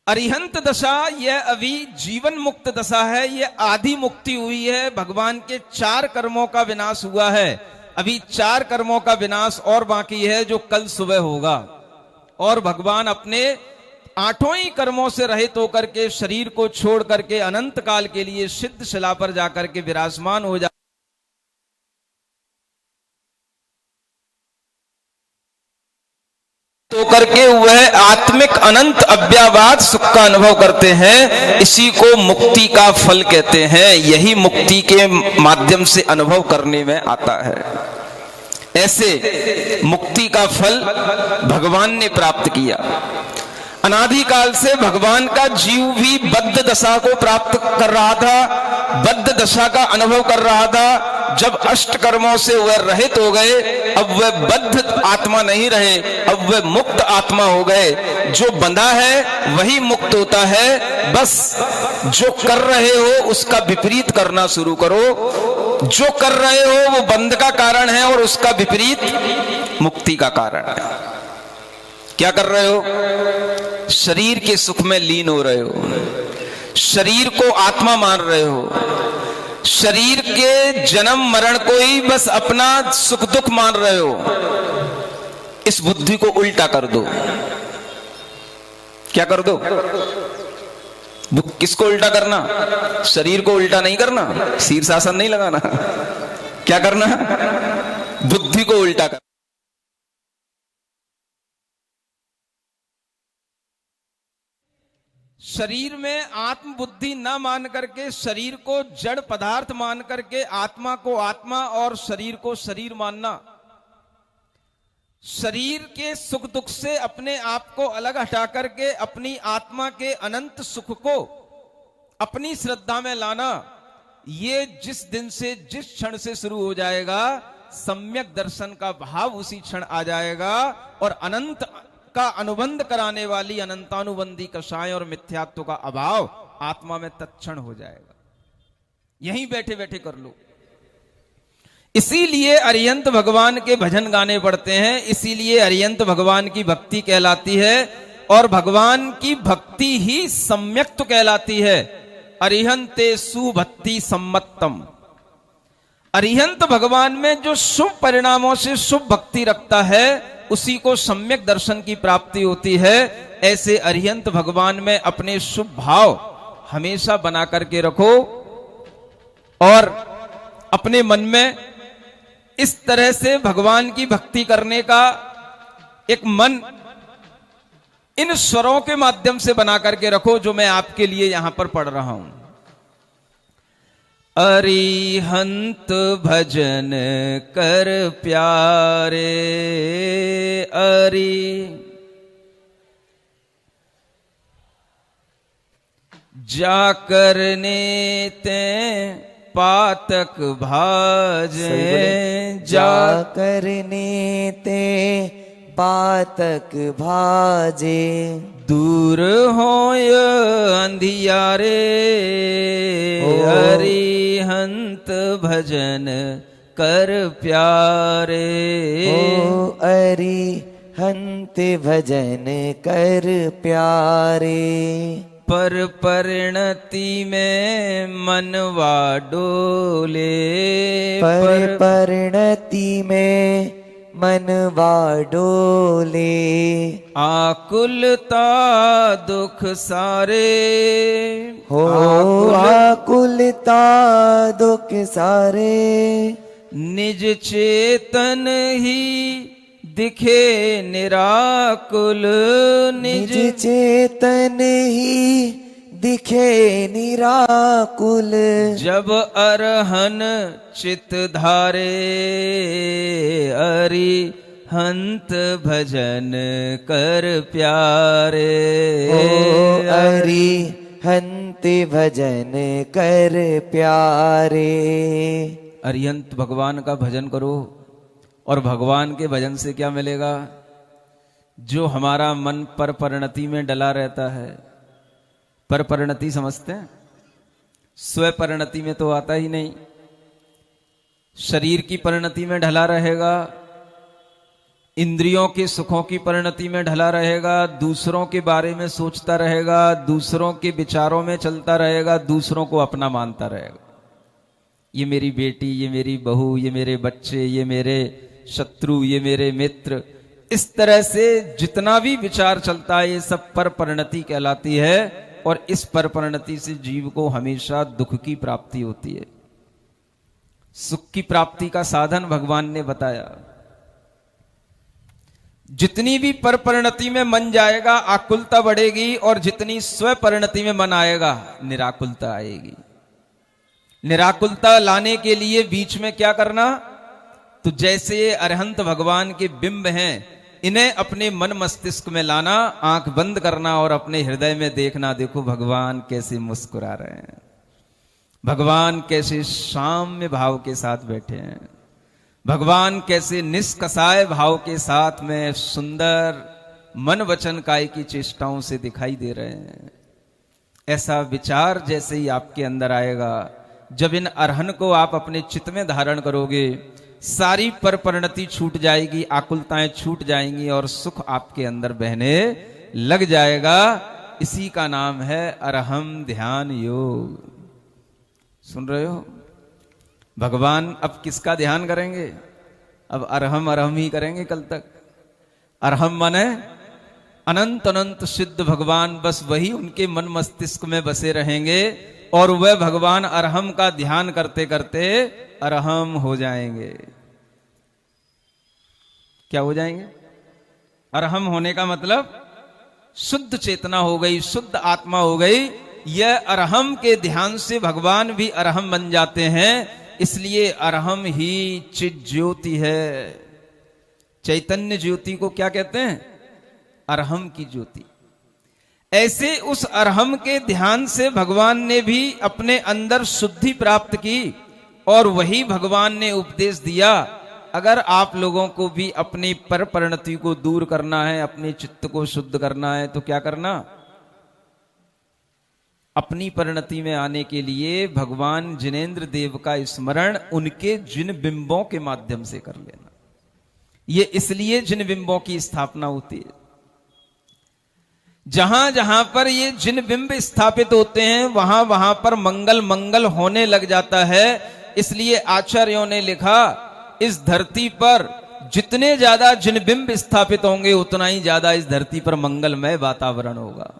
अरिहंत दशा यह अभी जीवन मुक्त दशा है, यह आधी मुक्ति हुई है। भगवान के 4 कर्मों का विनाश हुआ है। अभी 4 कर्मों का विनाश और बाकी है, जो कल सुबह होगा। और भगवान अपने 8 ही कर्मों से रहित होकर के, शरीर को छोड़ करके अनंत काल के लिए सिद्ध शिला पर जाकर के विराजमान हो जा तो करके वह आत्मिक अनंत अव्यावाद सुख का अनुभव करते हैं। इसी को मुक्ति का फल कहते हैं। यही मुक्ति के माध्यम से अनुभव करने में आता है। ऐसे मुक्ति का फल भगवान ने प्राप्त किया। अनादिकाल से भगवान का जीव भी बद्ध दशा को प्राप्त कर रहा था, बद्ध दशा का अनुभव कर रहा था। जब अष्ट कर्मों से वह रहित हो गए, अब वह बद्ध आत्मा नहीं रहे, अब वह मुक्त आत्मा हो गए। जो बंधा है वही मुक्त होता है। बस जो कर रहे हो उसका विपरीत करना शुरू करो। जो कर रहे हो वो बंध का कारण है और उसका विपरीत मुक्ति का कारण है। क्या कर रहे हो? शरीर के सुख में लीन हो रहे हो, शरीर को आत्मा मान रहे हो, शरीर के जन्म मरण को ही बस अपना सुख दुख मान रहे हो। इस बुद्धि को उल्टा कर दो। क्या कर दो? किसको उल्टा करना? शरीर को उल्टा नहीं करना, शीर्षासन नहीं लगाना। क्या करना? बुद्धि को उल्टा करना। शरीर में आत्म बुद्धि न मान करके, शरीर को जड़ पदार्थ मान करके, आत्मा को आत्मा और शरीर को शरीर मानना, शरीर के सुख दुख से अपने आप को अलग हटा करके अपनी आत्मा के अनंत सुख को अपनी श्रद्धा में लाना, ये जिस दिन से, जिस क्षण से शुरू हो जाएगा, सम्यक दर्शन का भाव उसी क्षण आ जाएगा और अनंत का अनुबंध कराने वाली अनंतानुबंधी कषाय और मिथ्यात्व का अभाव आत्मा में तत्क्षण हो जाएगा। यहीं बैठे बैठे कर लो। इसीलिए अरिहंत भगवान के भजन गाने पड़ते हैं, इसीलिए अरिहंत भगवान की भक्ति कहलाती है और भगवान की भक्ति ही सम्यक्त कहलाती है। अरिहंते सुभक्ति सम्मतम। अरिहंत भगवान में जो शुभ परिणामों से शुभ भक्ति रखता है उसी को सम्यक दर्शन की प्राप्ति होती है। ऐसे अरिहंत भगवान में अपने शुभ भाव हमेशा बना करके रखो और अपने मन में इस तरह से भगवान की भक्ति करने का एक मन इन स्वरों के माध्यम से बना करके रखो जो मैं आपके लिए यहां पर पढ़ रहा हूं। अरिहंत भजन कर प्यारे, अरि जा करने ते पातक भाजे, जा करने ते पातक भाजे, दूर होय अंधियारे, अरिहंत भजन कर प्यारे। ओ अरिहंत भजन कर प्यारे। पर परिणति में मनवा डोले, पर परिणति में मनवा डोले, आकुलता दुख सारे, हो आकुलता दुख सारे, निज चेतन ही दिखे निराकुल, निज चेतन ही दिखे निराकुल। जब अरहन चित धारे, अरिहंत भजन कर प्यारे। ओ अरिहंत भजन कर प्यारे। अरिहंत भगवान का भजन करो और भगवान के भजन से क्या मिलेगा? जो हमारा मन पर परिणति में डला रहता है, पर परिणति समझते हैं, स्व परिणति में तो आता ही नहीं, शरीर की परिणति में ढला रहेगा, इंद्रियों के सुखों की परिणति में ढला रहेगा, दूसरों के बारे में सोचता रहेगा, दूसरों के विचारों में चलता रहेगा, दूसरों को अपना मानता रहेगा। ये मेरी बेटी, ये मेरी बहू, ये मेरे बच्चे, ये मेरे शत्रु, ये मेरे मित्र, इस तरह से जितना भी विचार चलता है ये सब पर परिणति कहलाती है और इस पर परिणति से जीव को हमेशा दुख की प्राप्ति होती है। सुख की प्राप्ति का साधन भगवान ने बताया। जितनी भी पर परिणति में मन जाएगा आकुलता बढ़ेगी और जितनी स्व परिणति में मन आएगा निराकुलता आएगी। निराकुलता लाने के लिए बीच में क्या करना? तो जैसे ये अरिहंत भगवान के बिंब हैं, इन्हें अपने मन मस्तिष्क में लाना, आंख बंद करना और अपने हृदय में देखना। देखो भगवान कैसे मुस्कुरा रहे हैं, भगवान कैसे साम्य भाव के साथ बैठे हैं, भगवान कैसे निष्कसाय भाव के साथ में सुंदर मन वचन काय की चेष्टाओं से दिखाई दे रहे हैं। ऐसा विचार जैसे ही आपके अंदर आएगा, जब इन अरहन को आप अपने चित्त में धारण करोगे, सारी परपरिणति छूट जाएगी, आकुलताएं छूट जाएंगी और सुख आपके अंदर बहने लग जाएगा। इसी का नाम है अरहम ध्यान योग। सुन रहे हो? भगवान अब किसका ध्यान करेंगे? अब अरहम अरहम ही करेंगे कल तक। अरहम माने अनंत अनंत सिद्ध भगवान, बस वही उनके मन मस्तिष्क में बसे रहेंगे और वह भगवान अरहम का ध्यान करते करते अरहम हो जाएंगे। क्या हो जाएंगे? अरहम होने का मतलब शुद्ध चेतना हो गई, शुद्ध आत्मा हो गई। यह अरहम के ध्यान से भगवान भी अरहम बन जाते हैं। इसलिए अरहम ही चित ज्योति है। चैतन्य ज्योति को क्या कहते हैं? अरहम की ज्योति। ऐसे उस अरहम के ध्यान से भगवान ने भी अपने अंदर शुद्धि प्राप्त की और वही भगवान ने उपदेश दिया, अगर आप लोगों को भी अपनी परपरिणति को दूर करना है, अपने चित्त को शुद्ध करना है, तो क्या करना? अपनी परिणति में आने के लिए भगवान जिनेंद्र देव का स्मरण उनके जिन बिंबों के माध्यम से कर लेना। ये इसलिए जिन बिंबों की स्थापना होती है। जहां जहां पर ये जिन बिंब स्थापित होते हैं वहां वहां पर मंगल मंगल होने लग जाता है। इसलिए आचार्यों ने लिखा, इस धरती पर जितने ज्यादा जिन बिंब स्थापित होंगे उतना ही ज्यादा इस धरती पर मंगलमय वातावरण होगा।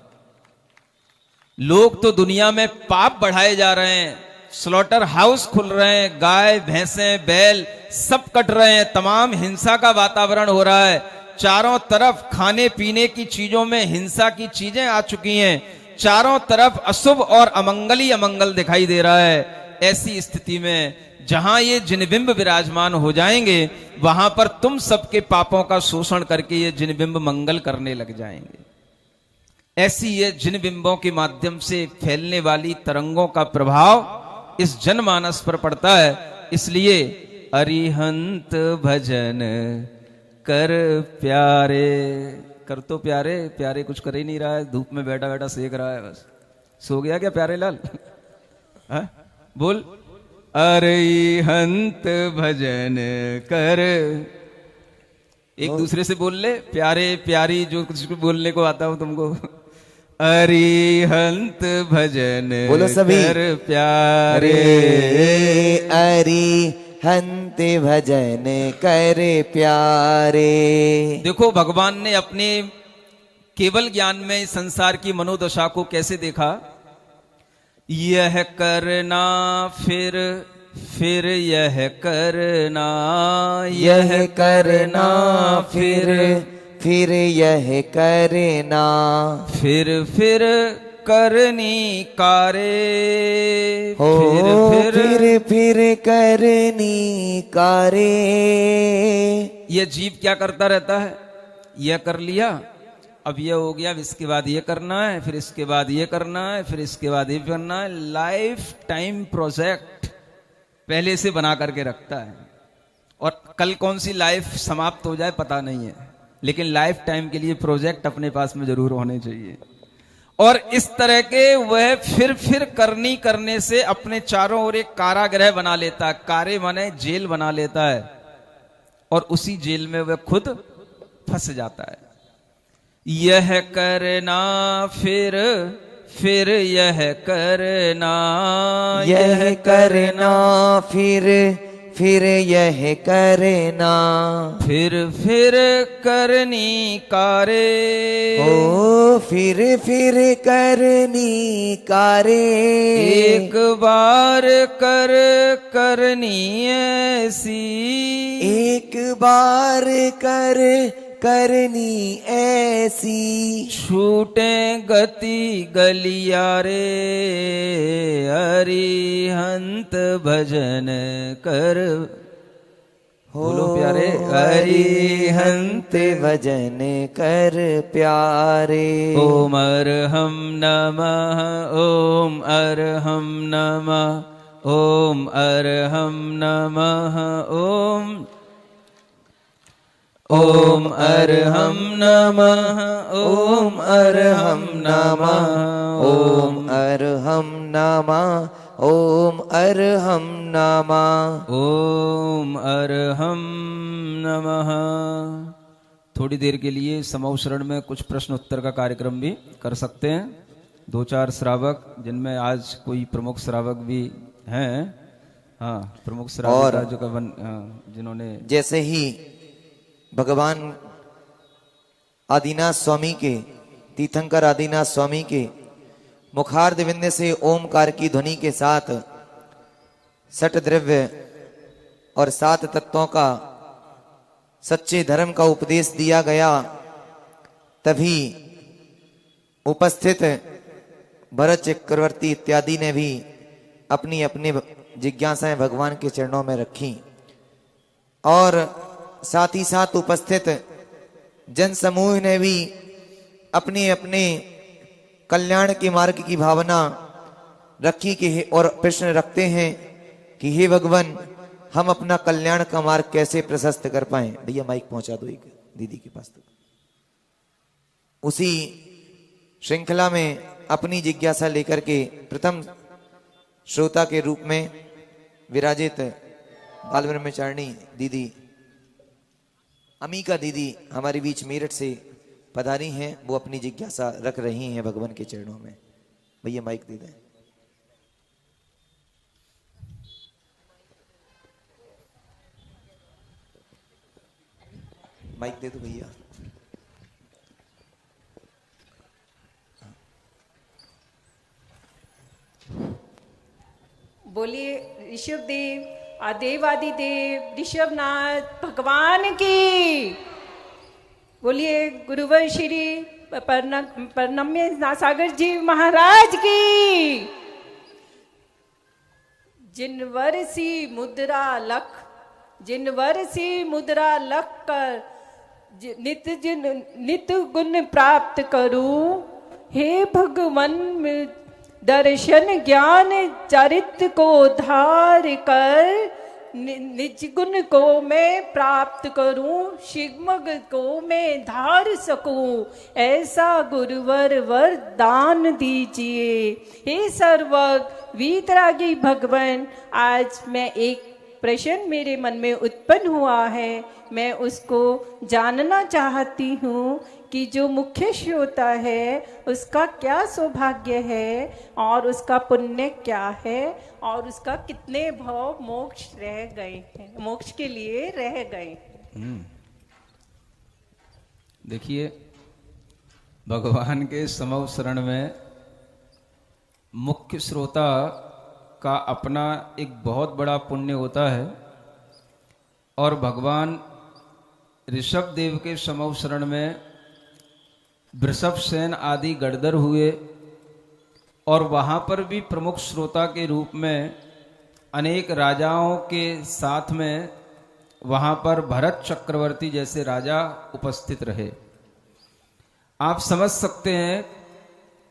लोग तो दुनिया में पाप बढ़ाए जा रहे हैं, स्लॉटर हाउस खुल रहे हैं, गाय भैंसें बैल सब कट रहे हैं, तमाम हिंसा का वातावरण हो रहा है। चारों तरफ खाने पीने की चीजों में हिंसा की चीजें आ चुकी हैं। चारों तरफ अशुभ और अमंगल ही अमंगल दिखाई दे रहा है। ऐसी स्थिति में जहां ये जिनबिंब विराजमान हो जाएंगे वहां पर तुम सबके पापों का शोषण करके ये जिनबिंब मंगल करने लग जाएंगे। ऐसी ये जिनबिंबों के माध्यम से फैलने वाली तरंगों का प्रभाव इस जनमानस पर पड़ता है। इसलिए अरिहंत भजन कर प्यारे, कर तो प्यारे, प्यारे कुछ कर ही नहीं रहा है, धूप में बैठा बैठा सेक रहा है, बस सो गया क्या प्यारे लाल? बोल, अरिहंत भजन कर। एक दूसरे से बोल ले, प्यारे प्यारी, जो कुछ बोलने को आता हो तुमको। अरिहंत भजन बोलो सभी, कर प्यारे, अरिहंत भजन कर प्यारे। देखो भगवान ने अपने केवल ज्ञान में संसार की मनोदशा को कैसे देखा। यह करना फिर यह करना, यह करना फिर यह करना, फिर करनी कारे, हो फिर करनी कारे। यह जीव क्या करता रहता है? यह कर लिया, अब ये हो गया, इसके बाद ये करना है, फिर इसके बाद ये करना है, फिर इसके बाद ये करना है। लाइफ टाइम प्रोजेक्ट पहले से बना करके रखता है और कल कौन सी लाइफ समाप्त हो जाए पता नहीं है, लेकिन लाइफ टाइम के लिए प्रोजेक्ट अपने पास में जरूर होने चाहिए। और इस तरह के वह फिर करनी करने से अपने चारों ओर एक कारागृह बना लेता है। कारे माने जेल बना लेता है और उसी जेल में वह खुद फंस जाता है। यह करना फिर यह करना, यह करना फिर यह करना, फिर करनी कारे, ओ फिर करनी कारे। एक बार करनी ऐसी, एक बार करनी ऐसी, छूटे गति गलियारे, अरिहंत भजन कर बोलो प्यारे। अरिहंत भजन कर प्यारे। ओम अरहम नमः, ओम अरहम नमः, ओम अरहम नमः, ओम अरहम नमः, ओम अरहम नमः, ओम अरहम नमः, ओम अरहम नमः, ओम अरहम नमः। थोड़ी देर के लिए समूह शरण में कुछ प्रश्न उत्तर का कार्यक्रम भी कर सकते हैं। 2-4 श्रावक, जिनमें आज कोई प्रमुख श्रावक भी हैं, हाँ प्रमुख श्रावक जो जिन्होंने जैसे ही भगवान आदिनाथ स्वामी के, तीर्थंकर आदिनाथ स्वामी के मुखार्ध विंद से ओमकार की ध्वनि के साथ सठ द्रव्य और 7 तत्वों का सच्चे धर्म का उपदेश दिया गया, तभी उपस्थित भरत चक्रवर्ती इत्यादि ने भी अपनी अपनी जिज्ञासाएं भगवान के चरणों में रखी और साथ ही साथ उपस्थित जन समूह ने भी अपने अपने कल्याण के मार्ग की भावना रखी कि और प्रश्न रखते हैं कि हे भगवान, हम अपना कल्याण का मार्ग कैसे प्रशस्त कर पाएं। भैया माइक पहुंचा दो एक दीदी के पास तक। उसी श्रृंखला में अपनी जिज्ञासा लेकर के प्रथम श्रोता के रूप में विराजित बाल ब्रह्मचारिणी दीदी अमीका दीदी हमारे बीच मेरठ से पधारी हैं। वो अपनी जिज्ञासा रख रही हैं भगवान के चरणों में। भैया माइक दे दें। माइक दे दो भैया। बोलिए ऋषभ देव, आदेवादि देव ऋषभनाथ भगवान की। बोलिए गुरुवर श्री परनम्य सागर जी महाराज की। जिनवर सी मुद्रा लख, जिनवर सी मुद्रा लख कर नित गुण प्राप्त करूं। हे भगवन दर्शन ज्ञान चरित्र को धार कर निज गुण को मैं प्राप्त करूं, शिवमग को मैं धार सकूं, ऐसा गुरुवर वरदान दीजिए। हे सर्वज्ञ वीतरागी भगवान, आज मैं एक प्रश्न मेरे मन में उत्पन्न हुआ है, मैं उसको जानना चाहती हूँ कि जो मुख्य श्रोता है उसका क्या सौभाग्य है और उसका पुण्य क्या है और उसका कितने भाव मोक्ष रह गए हैं, मोक्ष के लिए रह गए। देखिए, भगवान के समव शरण में मुख्य श्रोता का अपना एक बहुत बड़ा पुण्य होता है और भगवान ऋषभ देव के समव शरण में वृषभ सेन आदि गड़दर हुए और वहाँ पर भी प्रमुख श्रोता के रूप में अनेक राजाओं के साथ में वहाँ पर भरत चक्रवर्ती जैसे राजा उपस्थित रहे। आप समझ सकते हैं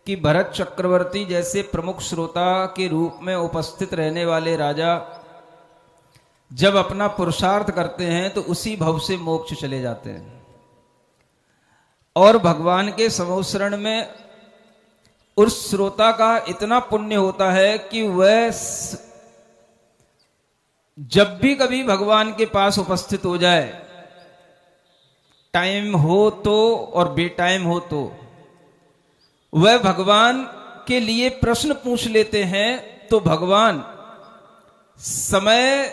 कि भरत चक्रवर्ती जैसे प्रमुख श्रोता के रूप में उपस्थित रहने वाले राजा जब अपना पुरुषार्थ करते हैं तो उसी भव से मोक्ष चले जाते हैं। और भगवान के समोसरण में उस श्रोता का इतना पुण्य होता है कि वह जब भी कभी भगवान के पास उपस्थित हो जाए, टाइम हो तो और बेटाइम हो तो, वह भगवान के लिए प्रश्न पूछ लेते हैं तो भगवान समय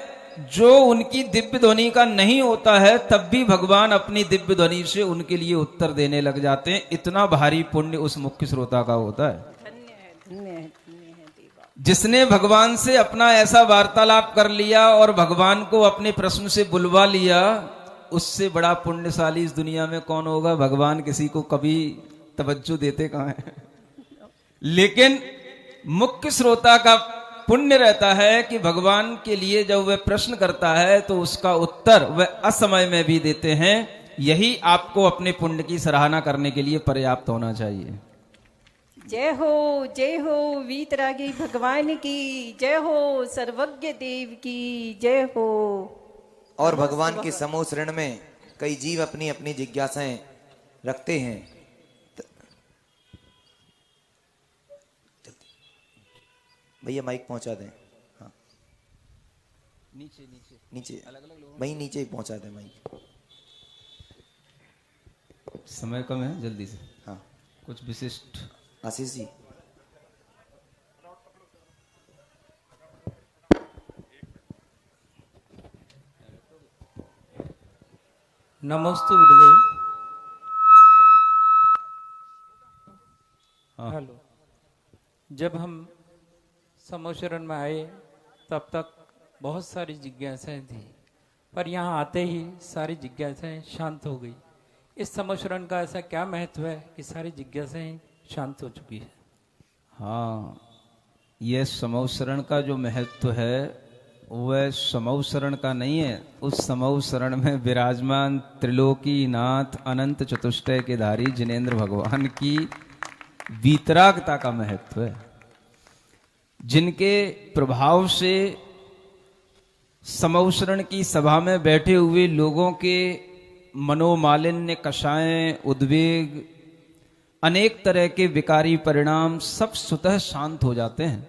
जो उनकी दिव्य ध्वनि का नहीं होता है तब भी भगवान अपनी दिव्य ध्वनि से उनके लिए उत्तर देने लग जाते हैं। इतना भारी पुण्य उस मुख्य श्रोता का होता है जिसने भगवान से अपना ऐसा वार्तालाप कर लिया और भगवान को अपने प्रश्न से बुलवा लिया। उससे बड़ा पुण्यशाली इस दुनिया में कौन होगा। भगवान किसी को कभी तवज्जो देते कहां है। लेकिन मुख्य श्रोता का पुण्य रहता है कि भगवान के लिए जब वह प्रश्न करता है तो उसका उत्तर वह असमय में भी देते हैं। यही आपको अपने पुण्य की सराहना करने के लिए पर्याप्त होना चाहिए। जय हो वीतरागी भगवान की जय हो, सर्वज्ञ देव की जय हो। और भगवान के समूह शरण में कई जीव अपनी अपनी जिज्ञासाएं रखते हैं। भैया माइक पहुंचा दें। हाँ, नीचे वहीं नीचे ही पहुंचा दें माइक। समय कम है, जल्दी से। हाँ, कुछ विशिष्ट। आशीष जी, नमस्ते गुरुदेव। हाँ। हेलो। जब हम समोशरण में आए तब तक बहुत सारी जिज्ञासाएं थी, पर यहाँ आते ही सारी जिज्ञासाएं शांत हो गई। इस समोशरण का ऐसा क्या महत्व है कि सारी जिज्ञासाएं शांत हो चुकी है? हाँ, यह समौशरण का जो महत्व है वह समौशरण का नहीं है, उस समौशरण में विराजमान त्रिलोकी नाथ अनंत चतुष्टय के धारी जिनेंद्र भगवान की वीतरागता का महत्व है, जिनके प्रभाव से समौशरण की सभा में बैठे हुए लोगों के मनोमालिन्य, कषाय, उद्वेग, अनेक तरह के विकारी परिणाम सब स्वतः शांत हो जाते हैं।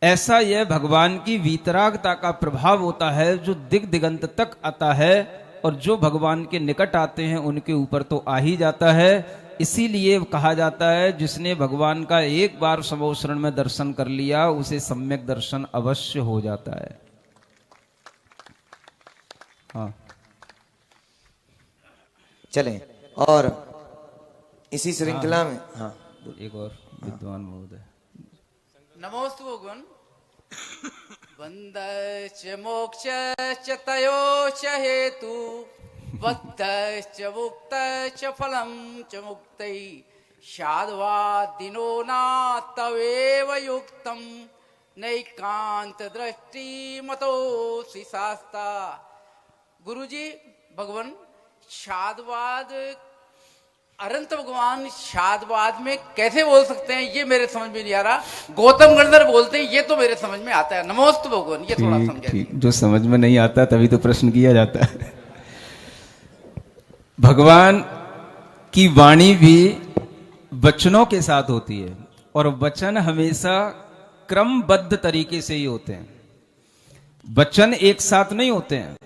ऐसा यह भगवान की वीतरागता का प्रभाव होता है जो दिग दिगंत तक आता है, और जो भगवान के निकट आते हैं उनके ऊपर तो आ ही जाता है। इसीलिए कहा जाता है जिसने भगवान का एक बार समौशरण में दर्शन कर लिया उसे सम्यक दर्शन अवश्य हो जाता है। हाँ, चलें। और इसी श्रृंखला में हाँ एक और विद्वान महोदय। नमोस्तु भगवान। बंधश्च मोक्षश्च तयोश्च हेतु बद्धश्च मुक्तश्च फलं च मुक्तै शाद्वादिनो ना तवेव युक्तं नैकांत दृष्टि मतोऽसि शास्ता। गुरुजी, भगवान शादवाद, अनंत भगवान शादवाद में कैसे बोल सकते हैं ये मेरे समझ में नहीं आ रहा। गौतम गणधर बोलते हैं ये तो मेरे समझ में आता है। नमोस्तु भगवान, ये थोड़ा समझाइए। जो समझ में नहीं आता तभी तो प्रश्न किया जाता है। भगवान की वाणी भी वचनों के साथ होती है, और वचन हमेशा क्रमबद्ध तरीके से ही होते हैं। वचन एक साथ नहीं होते हैं।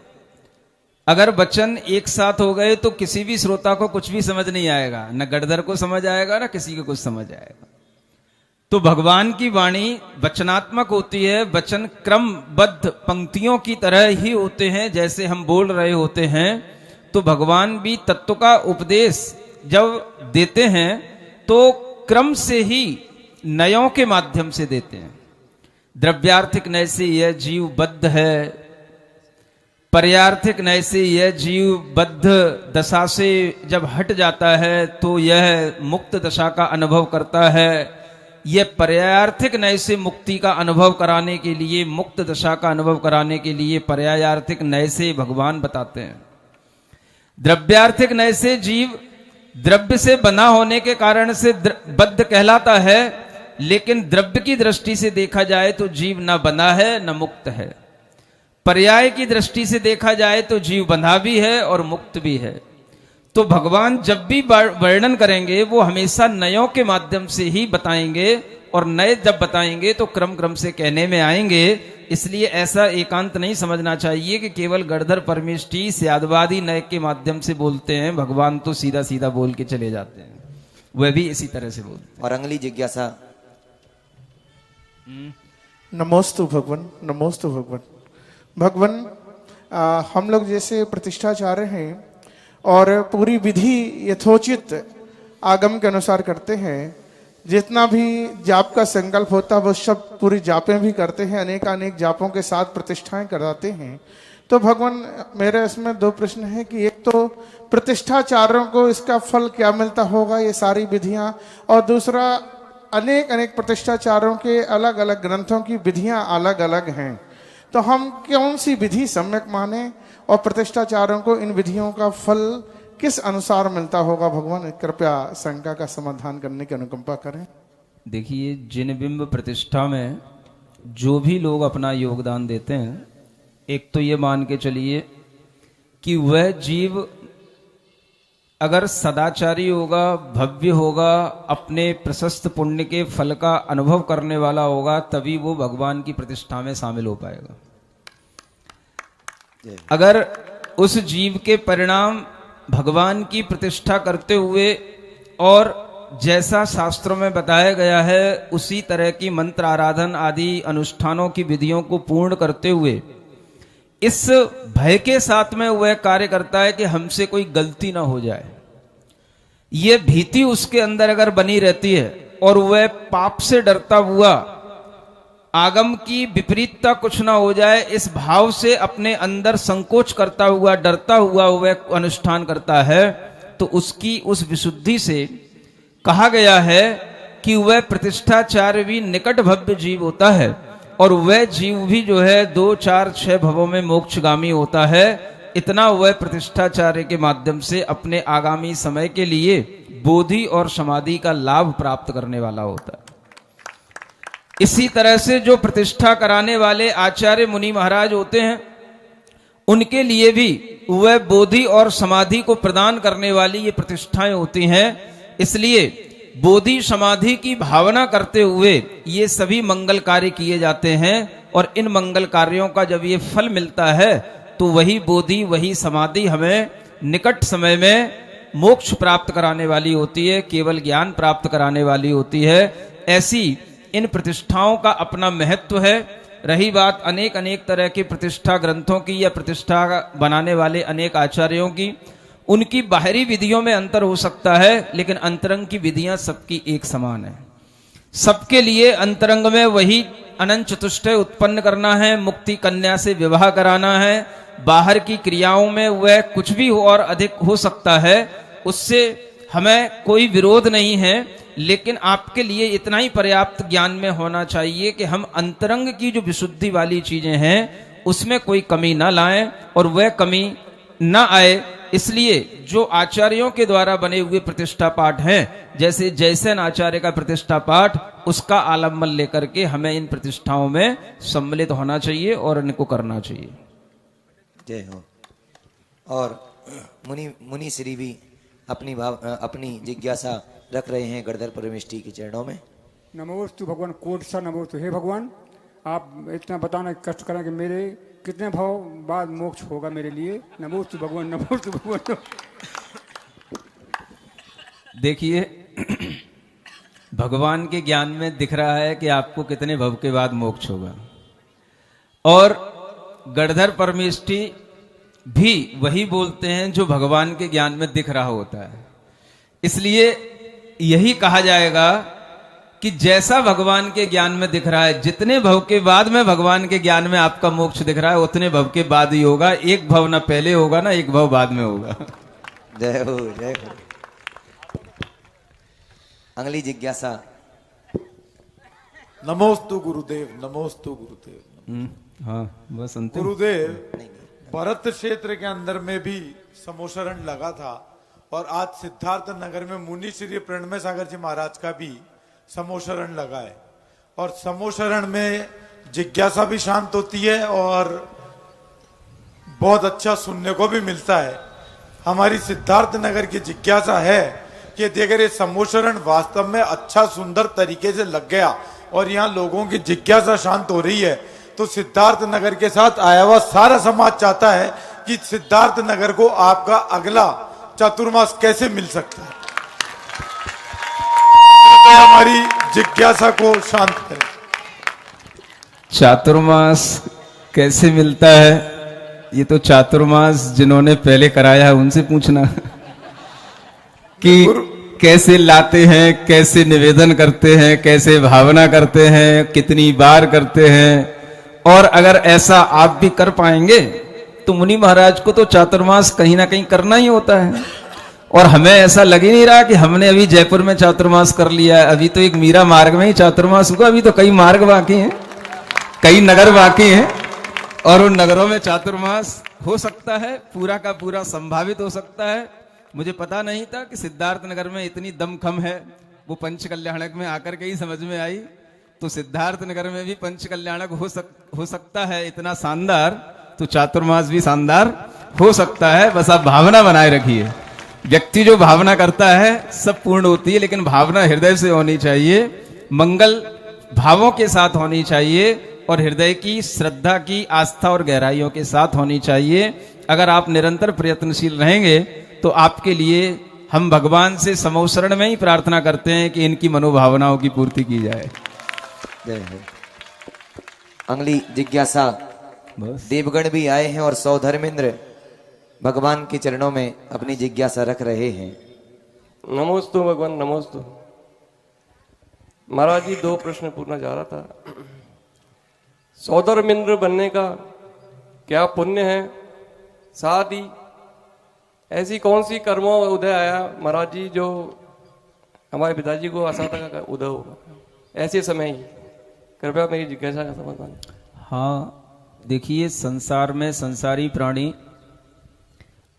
अगर वचन एक साथ हो गए तो किसी भी श्रोता को कुछ भी समझ नहीं आएगा, न गणधर को समझ आएगा न किसी को कुछ समझ आएगा। तो भगवान की वाणी वचनात्मक होती है। वचन क्रमबद्ध पंक्तियों की तरह ही होते हैं जैसे हम बोल रहे होते हैं। तो भगवान भी तत्व का उपदेश जब देते हैं तो क्रम से ही नयों के माध्यम से देते हैं। द्रव्यार्थिक नय से यह जीव बद्ध है, पर्यार्थिक नय से यह जीव बद्ध दशा से जब हट जाता है तो यह मुक्त दशा का अनुभव करता है। यह पर्यायार्थिक नय से मुक्ति का अनुभव कराने के लिए, मुक्त दशा का अनुभव कराने के लिए पर्यायार्थिक नय से भगवान बताते हैं। द्रव्यार्थिक नय से जीव द्रव्य से बना होने के कारण से बद्ध कहलाता है, लेकिन द्रव्य की दृष्टि से देखा जाए तो जीव न बंधा है न मुक्त है। पर्याय की दृष्टि से देखा जाए तो जीव बंधा भी है और मुक्त भी है। तो भगवान जब भी वर्णन करेंगे वो हमेशा नयों के माध्यम से ही बताएंगे, और नए जब बताएंगे तो क्रम क्रम से कहने में आएंगे। इसलिए ऐसा एकांत नहीं समझना चाहिए कि केवल गणधर परमेष्ठी स्यादवादी नय के माध्यम से बोलते हैं, भगवान तो सीधा सीधा बोल के चले जाते हैं, वह भी इसी तरह से बोलते हैं। और अगली जिज्ञासा। नमोस्तु भगवान, नमोस्तु भगवान। भगवान, हम लोग जैसे प्रतिष्ठाचार्य हैं और पूरी विधि यथोचित आगम के अनुसार करते हैं, जितना भी जाप का संकल्प होता है वो सब पूरी जापें भी करते हैं, अनेक जापों के साथ प्रतिष्ठाएं कराते हैं। तो भगवान, मेरे इसमें दो प्रश्न हैं कि एक तो प्रतिष्ठाचार्यों को इसका फल क्या मिलता होगा, ये सारी विधियां, और दूसरा अनेक अनेक प्रतिष्ठाचारों के अलग अलग ग्रंथों की विधियां अलग अलग हैं, तो हम कौन सी विधि सम्यक माने और प्रतिष्ठाचारों को इन विधियों का फल किस अनुसार मिलता होगा? भगवान कृपया शंका का समाधान करने की अनुकंपा करें। देखिए, जिन बिंब प्रतिष्ठा में जो भी लोग अपना योगदान देते हैं, एक तो ये मान के चलिए कि वह जीव अगर सदाचारी होगा, भव्य होगा, अपने प्रशस्त पुण्य के फल का अनुभव करने वाला होगा, तभी वो भगवान की प्रतिष्ठा में शामिल हो पाएगा। अगर उस जीव के परिणाम भगवान की प्रतिष्ठा करते हुए और जैसा शास्त्रों में बताया गया है उसी तरह की मंत्र आराधन आदि अनुष्ठानों की विधियों को पूर्ण करते हुए इस भय के साथ में वह कार्य करता है कि हमसे कोई गलती ना हो जाए, ये भीति उसके अंदर अगर बनी रहती है और वह पाप से डरता हुआ, आगम की विपरीतता कुछ ना हो जाए, इस भाव से अपने अंदर संकोच करता हुआ, डरता हुआ वह अनुष्ठान करता है, तो उसकी उस विशुद्धि से कहा गया है कि वह प्रतिष्ठाचार्य भी निकट भव्य जीव होता है और वह जीव भी जो है 2, 4, 6 भवों में मोक्षगामी होता है। इतना वह प्रतिष्ठाचार्य के माध्यम से अपने आगामी समय के लिए बोधि और समाधि का लाभ प्राप्त करने वाला होता है। इसी तरह से जो प्रतिष्ठा कराने वाले आचार्य मुनि महाराज होते हैं, उनके लिए भी वह बोधि और समाधि को प्रदान करने वाली ये प्रतिष्ठाएं होती हैं। इसलिए बोधि समाधि की भावना करते हुए ये सभी मंगल कार्य किए जाते हैं और इन मंगल कार्यों का जब ये फल मिलता है तो वही बोधि, वही समाधि हमें निकट समय में मोक्ष प्राप्त कराने वाली होती है, केवल ज्ञान प्राप्त कराने वाली होती है। ऐसी इन प्रतिष्ठाओं का अपना महत्व है। रही बात अनेक अनेक तरह के प्रतिष्ठा ग्रंथों की या प्रतिष्ठा बनाने वाले अनेक आचार्यों की, उनकी बाहरी विधियों में अंतर हो सकता है, लेकिन अंतरंग की विधियां सबकी एक समान है। सबके लिए अंतरंग में वही अनंत चतुष्टय उत्पन्न करना है, मुक्ति कन्या से विवाह कराना है। बाहर की क्रियाओं में वह कुछ भी हो और अधिक हो सकता है, उससे हमें कोई विरोध नहीं है, लेकिन आपके लिए इतना ही पर्याप्त ज्ञान में होना चाहिए कि हम अंतरंग की जो विशुद्धि वाली चीजें हैं उसमें कोई कमी ना लाएं और वह कमी ना आए। इसलिए जो आचार्यों के द्वारा बने हुए प्रतिष्ठा पाठ हैं, जैसे जयसेन आचार्य का प्रतिष्ठा पाठ, उसका आलम्बन लेकर के हमें इन प्रतिष्ठाओं में सम्मिलित होना चाहिए और इनको करना चाहिए। जय हो। और मुनि श्री भी अपनी जिज्ञासा रख रहे हैं गणधर परमेष्ठी के चरणों में। नमोस्तु भगवान, कोट सा नमोस्तु। हे भगवान, आप इतना बताना कष्ट करें कि मेरे कितने भाव बाद मोक्ष होगा मेरे लिए। नमोस्तु भगवान, नमोस्तु भगवान। देखिए, भगवान के ज्ञान में दिख रहा है कि आपको कितने भव के बाद मोक्ष होगा, और गणधर परमेष्ठी भी वही बोलते हैं जो भगवान के ज्ञान में दिख रहा होता है। इसलिए यही कहा जाएगा कि जैसा भगवान के ज्ञान में दिख रहा है, जितने भव के बाद में भगवान के ज्ञान में आपका मोक्ष दिख रहा है, उतने भव के बाद ही होगा। एक भव ना पहले होगा ना एक भव बाद में होगा। जय हो, जय हो। अगली जिज्ञासा। नमोस्तु गुरुदेव, नमोस्तु गुरुदेव। हाँ, बस अंतिम। गुरुदेव, भरत क्षेत्र के अंदर में भी समोशरण लगा था और आज सिद्धार्थ नगर में मुनि श्री प्रणमय सागर जी महाराज का भी समोशरण लगा है। और समोशरण में जिज्ञासा भी शांत होती है और बहुत अच्छा सुनने को भी मिलता है। हमारी सिद्धार्थ नगर की जिज्ञासा है कि अगर ये समोशरण वास्तव में अच्छा सुंदर तरीके से लग गया और यहाँ लोगों की जिज्ञासा शांत हो रही है, तो सिद्धार्थ नगर के साथ आया हुआ सारा समाज चाहता है कि सिद्धार्थ नगर को आपका अगला चातुर्मास कैसे मिल सकता है। तो हमारी जिज्ञासा को शांत करें। चातुर्मास कैसे मिलता है, ये तो चातुर्मास जिन्होंने पहले कराया है उनसे पूछना कि कैसे लाते हैं, कैसे निवेदन करते हैं, कैसे भावना करते हैं, कितनी बार करते हैं। और अगर ऐसा आप भी कर पाएंगे तो मुनि महाराज को तो चातुर्मास कहीं ना कहीं करना ही होता है। और हमें ऐसा लग ही नहीं रहा कि हमने अभी जयपुर में चातुर्मास कर लिया है। अभी तो एक मीरा मार्ग में ही चातुर्मास हुआ, अभी तो कई मार्ग बाकी हैं, कई नगर बाकी हैं, और उन नगरों में चातुर्मास हो सकता है, पूरा का पूरा संभावित हो सकता है। मुझे पता नहीं था कि सिद्धार्थ नगर में इतनी दमखम है, वो पंच कल्याणक में आकर के ही समझ में आई। तो सिद्धार्थ नगर में भी पंच कल्याणक हो सकता है इतना शानदार, तो चातुर्मास भी शानदार हो सकता है। बस आप भावना बनाए रखिए। व्यक्ति जो भावना करता है सब पूर्ण होती है, लेकिन भावना हृदय से होनी चाहिए, मंगल भावों के साथ होनी चाहिए, और हृदय की श्रद्धा की आस्था और गहराइयों के साथ होनी चाहिए। अगर आप निरंतर प्रयत्नशील रहेंगे तो आपके लिए हम भगवान से समोशरण में ही प्रार्थना करते हैं कि इनकी मनोभावनाओं की पूर्ति की जाए। अगली जिज्ञासा, देवगण भी आए हैं और सौधर्मेंद्र भगवान के चरणों में अपनी जिज्ञासा रख रहे हैं। नमोस्तु भगवान, नमोस्तु। महाराज जी, 2 प्रश्न पूछना चाह रहा था। सौधर्मेंद्र बनने का क्या पुण्य है? साथ ही ऐसी कौन सी कर्मों उदय आया महाराज जी जो हमारे पिताजी को असाता का उदय होगा ऐसे समय ही? कृपया मेरी जिज्ञासा का समाधान। हाँ, देखिए, संसार में संसारी प्राणी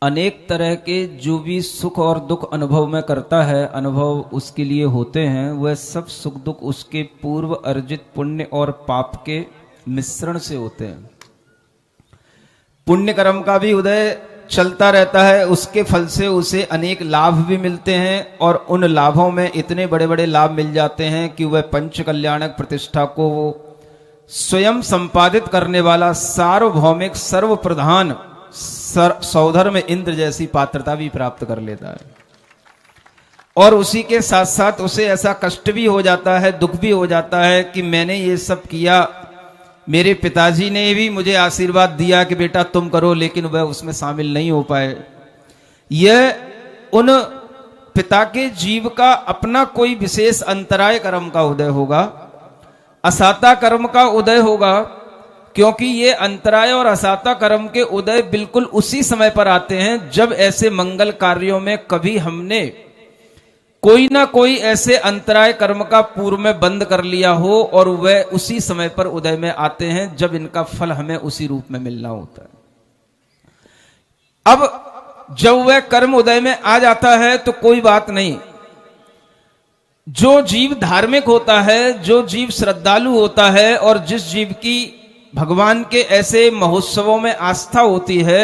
अनेक तरह के जो भी सुख और दुख अनुभव में करता है, अनुभव उसके लिए होते हैं, वह सब सुख दुख उसके पूर्व अर्जित पुण्य और पाप के मिश्रण से होते हैं। पुण्य कर्म का भी उदय चलता रहता है, उसके फल से उसे अनेक लाभ भी मिलते हैं, और उन लाभों में इतने बड़े बड़े लाभ मिल जाते हैं कि वह पंच कल्याणक प्रतिष्ठा को स्वयं संपादित करने वाला सार्वभौमिक सर्व प्रधान सौधर्म इंद्र जैसी पात्रता भी प्राप्त कर लेता है। और उसी के साथ साथ उसे ऐसा कष्ट भी हो जाता है, दुख भी हो जाता है कि मैंने ये सब किया, मेरे पिताजी ने भी मुझे आशीर्वाद दिया कि बेटा तुम करो, लेकिन वह उसमें शामिल नहीं हो पाए। यह उन पिता के जीव का अपना कोई विशेष अंतराय कर्म का उदय होगा, असाता कर्म का उदय होगा, क्योंकि ये अंतराय और असाता कर्म के उदय बिल्कुल उसी समय पर आते हैं जब ऐसे मंगल कार्यों में कभी हमने कोई ना कोई ऐसे अंतराय कर्म का पूर्व में बंद कर लिया हो, और वह उसी समय पर उदय में आते हैं जब इनका फल हमें उसी रूप में मिलना होता है। अब जब वह कर्म उदय में आ जाता है तो कोई बात नहीं। जो जीव धार्मिक होता है, जो जीव श्रद्धालु होता है, और जिस जीव की भगवान के ऐसे महोत्सवों में आस्था होती है,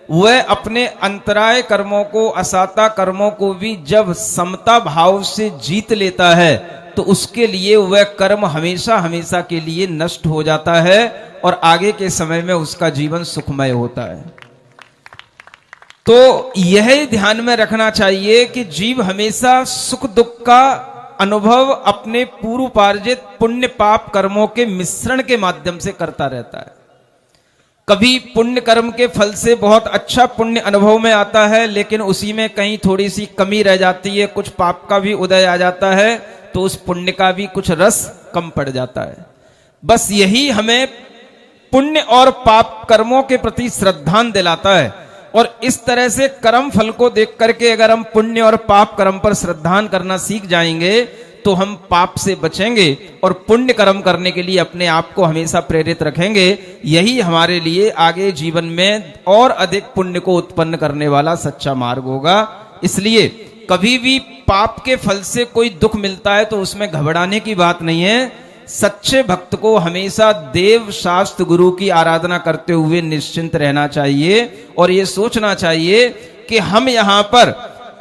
वह अपने अंतराय कर्मों को, असाता कर्मों को भी जब समता भाव से जीत लेता है तो उसके लिए वह कर्म हमेशा हमेशा के लिए नष्ट हो जाता है, और आगे के समय में उसका जीवन सुखमय होता है। तो यह ध्यान में रखना चाहिए कि जीव हमेशा सुख दुख का अनुभव अपने पूर्वपार्जित पुण्य पाप कर्मों के मिश्रण के माध्यम से करता रहता है। कभी पुण्य कर्म के फल से बहुत अच्छा पुण्य अनुभव में आता है, लेकिन उसी में कहीं थोड़ी सी कमी रह जाती है, कुछ पाप का भी उदय आ जाता है, तो उस पुण्य का भी कुछ रस कम पड़ जाता है। बस यही हमें पुण्य और पाप कर्मों के प्रति श्रद्धा दिलाता है, और इस तरह से कर्म फल को देख करके अगर हम पुण्य और पाप कर्म पर श्रद्धा करना सीख जाएंगे तो हम पाप से बचेंगे और पुण्य कर्म करने के लिए अपने आप को हमेशा प्रेरित रखेंगे। यही हमारे लिए आगे जीवन में और अधिक पुण्य को उत्पन्न करने वाला सच्चा मार्ग होगा। इसलिए कभी भी पाप के फल से कोई दुख मिलता है तो उसमें घबराने की बात नहीं है। सच्चे भक्त को हमेशा देव शास्त्र गुरु की आराधना करते हुए निश्चिंत रहना चाहिए और ये सोचना चाहिए कि हम यहाँ पर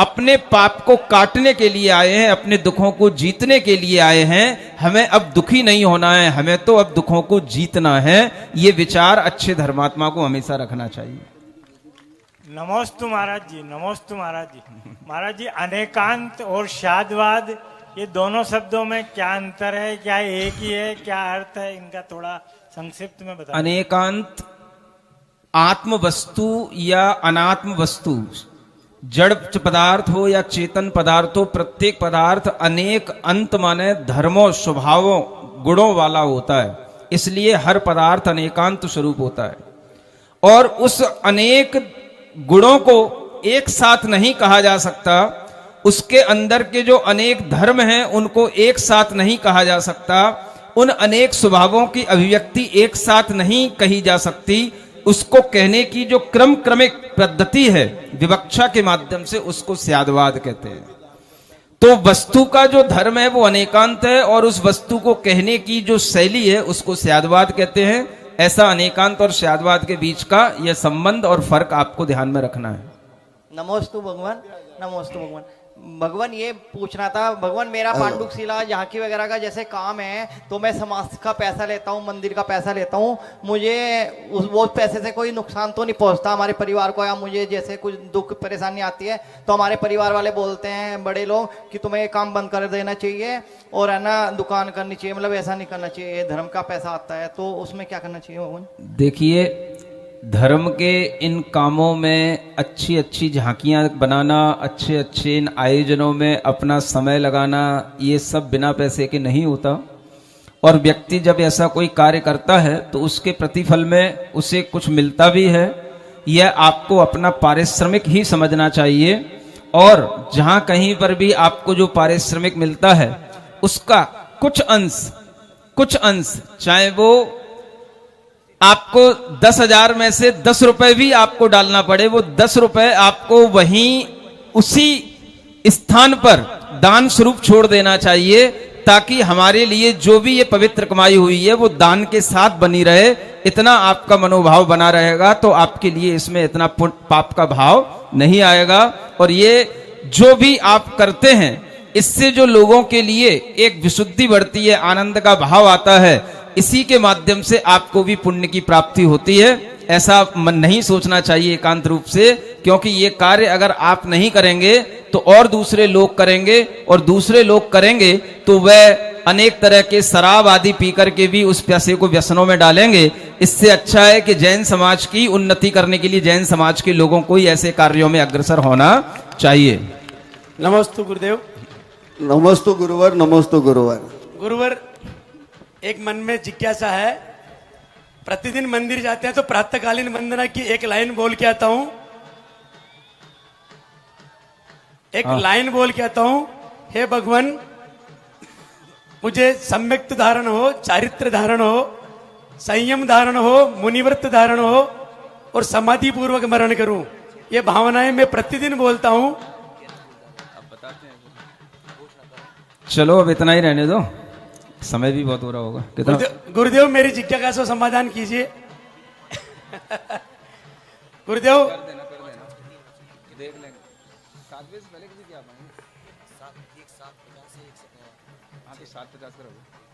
अपने पाप को काटने के लिए आए हैं, अपने दुखों को जीतने के लिए आए हैं। हमें अब दुखी नहीं होना है, हमें तो अब दुखों को जीतना है। ये विचार अच्छे धर्मात्मा को हमेशा रखना चाहिए। नमोस्तु महाराज जी, नमोस्तु महाराज जी। महाराज जी, अनेकांत और शादवाद, ये दोनों शब्दों में क्या अंतर है? क्या एक ही है? क्या अर्थ है इनका? थोड़ा संक्षिप्त में बताइए। अनेकांत आत्म वस्तु या अनात्म वस्तु, जड़ पदार्थ हो या चेतन पदार्थ हो, प्रत्येक पदार्थ अनेक अंत माने धर्मों, स्वभावों, गुणों वाला होता है। इसलिए हर पदार्थ अनेकांत स्वरूप होता है और उस अनेक गुणों को एक साथ नहीं कहा जा सकता, उसके अंदर के जो अनेक धर्म हैं उनको एक साथ नहीं कहा जा सकता, उन अनेक स्वभावों की अभिव्यक्ति एक साथ नहीं कही जा सकती, उसको कहने की जो क्रमिक पद्धति है विवक्षा के माध्यम से, उसको स्यादवाद कहते हैं। तो वस्तु का जो धर्म है वो अनेकांत है और उस वस्तु को कहने की जो शैली है उसको स्यादवाद कहते हैं। ऐसा अनेकांत और स्यादवाद के बीच का यह संबंध और फर्क आपको ध्यान में रखना है। नमोस्तु भगवान, नमोस्तु भगवान। भगवान ये पूछना था, भगवान मेरा पांडुक शिला झांकी वगैरह का जैसे काम है तो मैं समाज का पैसा लेता हूँ, मंदिर का पैसा लेता हूँ, मुझे वो पैसे से कोई नुकसान तो नहीं पहुँचता हमारे परिवार को, या मुझे जैसे कुछ दुख परेशानी आती है तो हमारे परिवार वाले बोलते हैं बड़े लोग कि तुम्हें ये काम बंद कर देना चाहिए और है ना दुकान करनी चाहिए, मतलब ऐसा नहीं करना चाहिए, धर्म का पैसा आता है, तो उसमें क्या करना चाहिए भगवान? देखिए, धर्म के इन कामों में अच्छी अच्छी झांकियां बनाना, अच्छे अच्छे इन आयोजनों में अपना समय लगाना, ये सब बिना पैसे के नहीं होता। और व्यक्ति जब ऐसा कोई कार्य करता है तो उसके प्रतिफल में उसे कुछ मिलता भी है, यह आपको अपना पारिश्रमिक ही समझना चाहिए। और जहां कहीं पर भी आपको जो पारिश्रमिक मिलता है उसका कुछ अंश चाहे वो आपको 10,000 में से 10 रुपए भी आपको डालना पड़े, वो 10 रुपए आपको वहीं उसी स्थान पर दान स्वरूप छोड़ देना चाहिए, ताकि हमारे लिए जो भी ये पवित्र कमाई हुई है वो दान के साथ बनी रहे। इतना आपका मनोभाव बना रहेगा तो आपके लिए इसमें इतना पाप का भाव नहीं आएगा। और ये जो भी आप करते हैं इससे जो लोगों के लिए एक विशुद्धि बढ़ती है, आनंद का भाव आता है, इसी के माध्यम से आपको भी पुण्य की प्राप्ति होती है। ऐसा मन नहीं सोचना चाहिए एकांत रूप से, क्योंकि ये कार्य अगर आप नहीं करेंगे तो और दूसरे लोग करेंगे, और दूसरे लोग करेंगे तो वह अनेक तरह के शराब आदि पीकर के भी उस पैसे को व्यसनों में डालेंगे। इससे अच्छा है कि जैन समाज की उन्नति करने के लिए जैन समाज के लोगों को ही ऐसे कार्यों में अग्रसर होना चाहिए। नमस्तु गुरुदेव। नमस्तु गुरुवर, नमस्तु गुरुवर। गुरुवर, एक मन में जिज्ञासा है, प्रतिदिन मंदिर जाते हैं तो प्रातःकालीन वंदना की एक लाइन बोल के आता हूं, लाइन बोल के आता हूं, हे भगवान मुझे सम्यक्त धारण हो, चारित्र धारण हो, संयम धारण हो, मुनिव्रत धारण हो और समाधि पूर्वक मरण करूं। ये भावनाएं मैं प्रतिदिन बोलता हूं। चलो अब इतना ही रहने दो, समय भी बहुत हो रहा होगा। कितना? गुरुदेव मेरी जिज्ञासा का समाधान कीजिए। गुरुदेव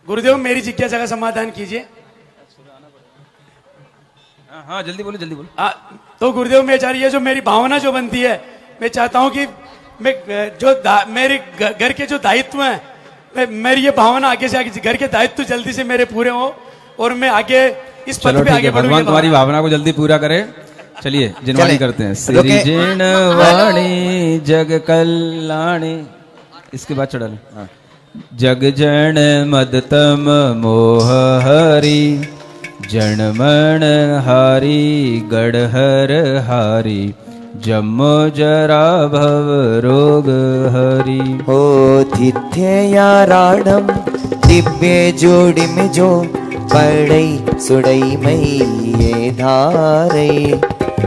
गुरुदेव मेरी जिज्ञासा का समाधान कीजिए। हाँ जल्दी बोलो, जल्दी बोलो। तो गुरुदेव मैं चाह रही है, जो मेरी भावना जो बनती है, मैं चाहता हूं कि मैं जो मेरे घर के जो दायित्व हैं, मेरी ये भावना आगे से आगे घर के दायित्व जल्दी से मेरे पूरे हो और मैं आगे इस पथ पे आगे बढ़ूं। भगवान तुम्हारी भावना को जल्दी पूरा करे। चलिए जिनवाणी करते हैं। श्री जिनवाणी जग कल्याणी, इसके बाद चढ़ा ले। जग जन मदतम मोह हरि, जनमण हारी गढ़हर हारी, जम्मो जरा भव रोग हरि। हो थिथ्ययाराणम दिव्य जोड़ी में जो पड़ई सुड़ई मई धारई,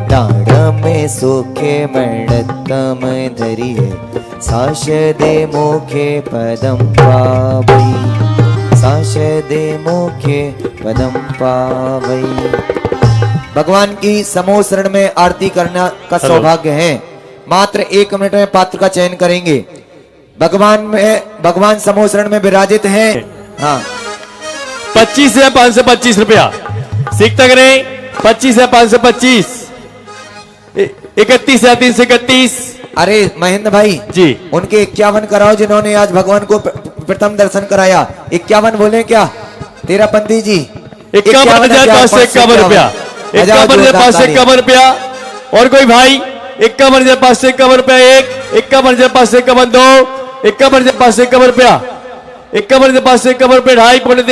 डाड़ में सोखे मणतम धरिए, साश दे मोखे पदम पावई, साश दे मोखे पदम पावई। भगवान की समूह शरण में आरती करना का सौभाग्य है। मात्र 1 मिनट में पात्र का चयन करेंगे। भगवान समूह शरण में विराजित हैं। हाँ 25 से 525 रुपया सीखता करें। 25 से 525, 31 से 331। अरे महेंद्र भाई जी, उनके 51 कराओ जिन्होंने आज भगवान को प्रथम दर्शन कराया। 51 बोले क्या? तेरा पंडित जी 51,551 रुपया, 51,551 रुपया। और कोई भाई 51,551 रुपया, 51,551 2, 51,551 रुपया, 51,551 रुपया, 2.5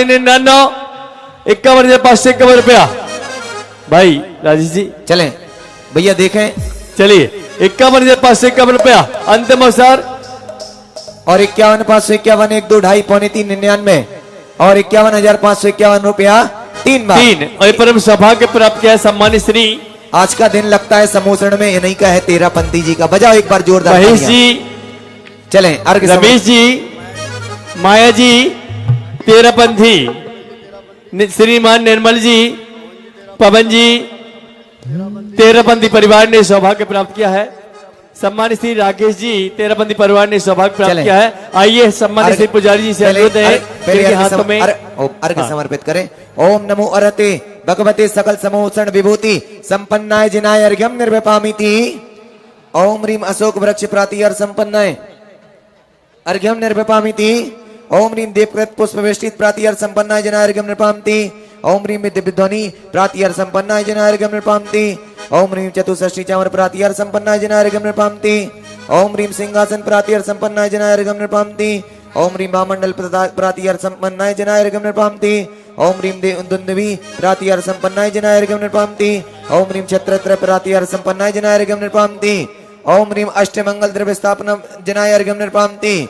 51,551 रुपया। भाई राजेश जी चलें भैया देखें। चलिए 51,551 रुपया अंतिम अवसर। और 51,551 1 2 2.5 पौने 3 99 और 51,551 रुपया 3 बार। 3 और परम सौभाग्य प्राप्त किया है सम्मानित श्री। आज का दिन लगता है समोसण में इन्हीं का है, तेरापंथी जी का। बजाओ एक बार जोरदार महेश तालियां। जी, चलें अर्घ रमेश जी, माया जी, तेरापंथी, श्रीमान निर्मल जी, पवन जी, तेरापंथी परिवार ने सौभाग्य प्राप्त किया है। सम्मानित श्री राकेश जी, तेरापंथी परिवार ने सौभाग्य प्राप्त किया है। आइए सम्मानित श्री पुजारी जी से अनुरोध है पहले हाथों में अर्घ समर्पित करें। ओम नमो अरते भगवते सकल समोषण विभूति संपन्नाय जिनाय अर्घ्यम निर्विपामिति। ओम ह्रीम अशोक वृक्ष प्रातिहर संपन्नाय अर्घ्यम निर्विपामिति। ओम ह्रीम देवकृत पुष्प वेष्टित प्रातिहर संपन्नाय जिनाय अर्घ्यम निर्विपामिति। ओम ह्रीम विद्युध्वनि प्रातिहर संपन्नाय जिनाय अर्घ्यम निर्विपामिति। ओम ह्रीम चतुष्षष्टि चामर प्रातिहर संपन्नाय जिनाय अर्घ्यम निर्विपामिति। ओम ह्रीम सिंहासन प्रातिहर संपन्नाय जिनाय अर्घ्यम निर्विपामिति। ओम ह्रीम महामंडल प्रातिहर संपन्नाय जिनाय अर्घ्यम निर्विपामिति। ओम ह्रीम दुंदुभि प्रातिहर संपन्नाय जिनाय अर्घ्यम निर्विपामिति। ओम ह्रीम छत्रत्र प्रातिहर संपन्नाय जिनाय अर्घ्यम निर्विपामिति। ओम ह्रीम अष्टमंगल द्रव्य स्थापना जिनाय अर्घ्यम निर्विपामिति।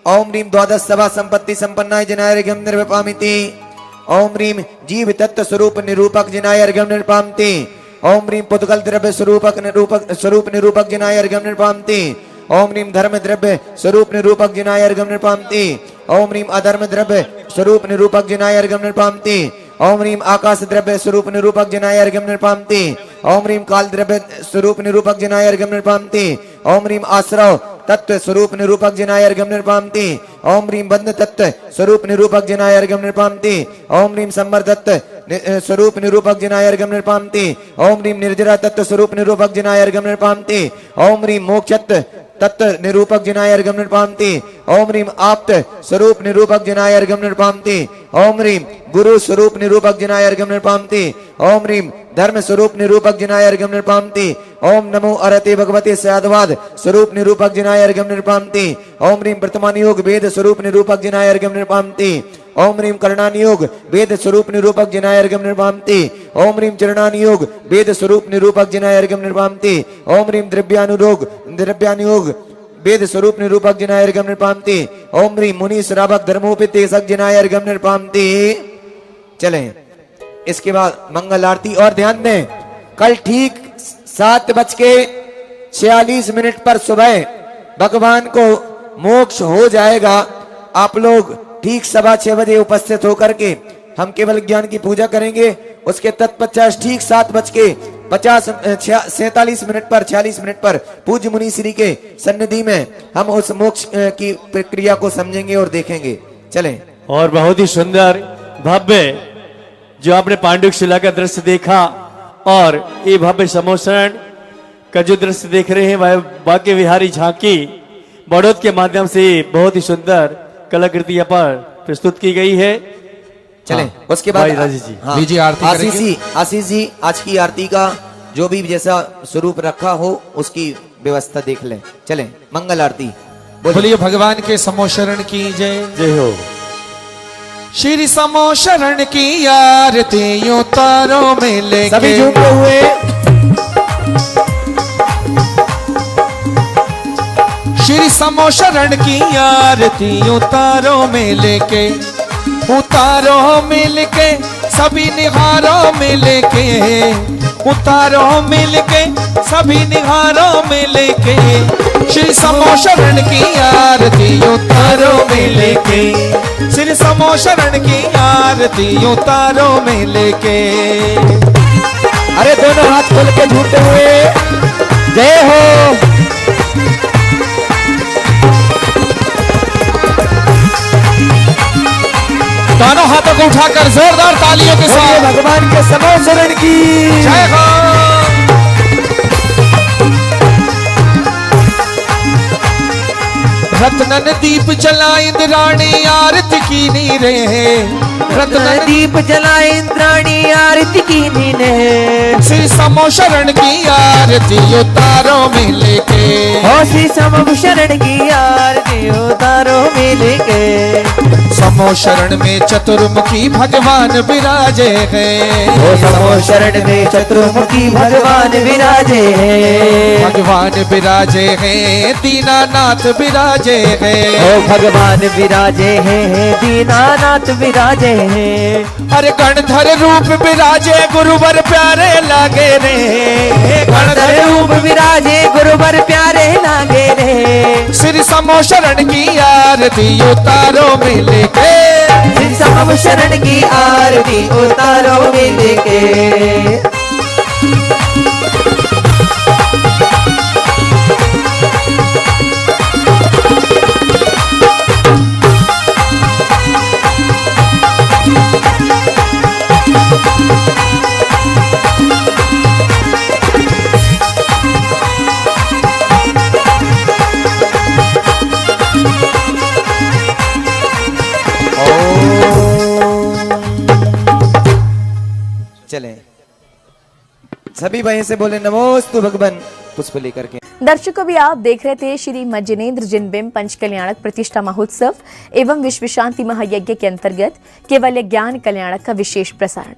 ओम ह्रीम द्वादश सभा संपत्ति संपन्नाय जिनाय अर्घ्यम निर्विपामिति। ओम ह्रीम जीव तत्व स्वरूप निरूपक जिनाय अर्घ्यम निर्विपामिति। ओम ह्रीम पुद्गल द्रव्य स्वरूप निरूपक जिनाय अर्घ्यम निर्विपामिति। ओम ह्रीम धर्म द्रव्य स्वरूप निरूपक जिनाय अर्घ्यम निर्विपामिति। ओम ह्रीम अधर्म द्रव्य स्वरूप निरूपक जिनाय अर्घ्यम निर्विपामिति। ओम ह्रीम आकाश द्रव्य स्वरूप निरूपक जिनाय अर्घ्यम निर्विपामिति। ओम ह्रीम काल द्रव्य स्वरूप निरूपक जिनाय अर्घ्यम निर्विपामिति। ओम ह्रीम आश्रव तत्व स्वरूप निरूपक जिनाय अर्घ्यम निर्विपामिति। ओम ह्रीम बंध तत्व स्वरूप निरूपक जिनाय अर्घ्यम निर्विपामिति। ओम ह्रीम संवर तत्व स्वरूप निरूपक जिनाय अर्घ्यम निर्विपामिति। ओम ह्रीम निर्जरा तत्व स्वरूप निरूपक जिनाय अर्घ्यम निर्विपामिति। ओम ह्रीम मोक्ष तत्व निरूपक जिनाय अर्घ्यम निर्विपामिति। ओम ह्रीम आप्त स्वरूप निरूपक जिनाय अर्घ्यम निर्विपामिति। ओम ह्रीम गुरु स्वरूप निरूपक जिनाय अर्घ्यम निर्विपामिति। ओम ह्रीम धर्म स्वरूप निरूपक जिनाय अर्घ्यम निर्विपामिति। ओम नमो अरते भगवते सयादवाद स्वरूप निरूपक जिनाय अर्घ्यम निर्विपामिति। ओम ह्रीम वर्तमान योग वेद स्वरूप निरूपक जिनाय अर्घ्यम निर्विपामिति। ओम ह्रीम करणानि योग वेद स्वरूप निरूपक जिनाय अर्घ्यम निर्विपामिति। ओम ह्रीम चरणानि योग वेद स्वरूप निरूपक जिनाय अर्घ्यम निर्विपामिति। ओम ह्रीम द्रव्यानुयोग वेद स्वरूप निरूपक जिनाय अर्घ्यम निर्विपामिति। ओम ह्रीम मुनि श्रावक धर्मोपदेशक जिनाय अर्घ्यम निर्विपामिति। चलें इसके बाद मंगल आरती। और ध्यान दें कल ठीक 7:46 पर सुबह भगवान को मोक्ष हो जाएगा। आप लोग ठीक 6:15 बजे उपस्थित होकर के हम केवल ज्ञान की पूजा करेंगे। उसके तत्पश्चात ठीक 7:46 पर पूज्य मुनि श्री के सन्निधि में हम उस मोक्ष की प्रक्रिया को समझेंगे और देखेंगे। चलें। और बहुत ही सुंदर भव्य जो आपने पांडुक शिला का दृश्य देखा और ये भव्य समोसरण का जो दृश्य देख रहे हैं वह बाके विहारी झांकी बड़ौद के माध्यम से बहुत ही सुंदर कलाकृतियां पर प्रस्तुत की गई है। चलें उसके बाद राजेश जी लीजिए आरती। आशीष जी आज की आरती का जो भी जैसा स्वरूप रखा हो उसकी व्यवस्था देख लें। चलें मंगल आरती। बोलिए भगवान के समोशरण की जय। जय हो। श्री समोशरण की आरती यूं तारों में लेके सभी झूमते हुए श्री समोशरण की आरती उतारो में लेके उतारो मिल के सभी निहारों में लेके उतारो मिल के सभी निहारों में लेके श्री समोशरण की आरती उतारो में लेके श्री समोशरण की आरती उतारो में लेके। अरे दोनों हाथ खोल के झूमते हुए जय हो। दोनों हाथों को उठाकर जोरदार तालियों के साथ भगवान के समोशरण की जय हो। रत्नन दीप जला इंद्राणी आरती की नीरे रत्नन दीप जला इंद्राणी आरती की नीने श्री समोशरण की आरती उतारो में लेके श्री समोशरण की आरती उतारो में लेके समोशरण में चतुर्मुखी भगवान विराजे हैं समोशरण में चतुर्मुखी भगवान विराजे हैं भगवान विराजे हैं, दीनानाथ विराजे हैं। ओ भगवान विराजे हैं, दीनानाथ विराजे हैं। अरे गणधर रूप विराजे गुरुवर प्यारे लागे रे। गणधर रूप विराजे गुरुवर प्यारे लागे रे। श्री समो शरण की आरती उतारो मिल के। श्री समो शरण की आरती उतारो मिल के। चलें सभी भाई से बोले नमोस्तु भगवान पुष्प लेकर के। दर्शकों भी आप देख रहे थे श्री मज्जनेन्द्र जिनबिंब पंच कल्याणक प्रतिष्ठा महोत्सव एवं विश्व शांति महायज्ञ के अंतर्गत केवल ज्ञान कल्याणक का विशेष प्रसारण।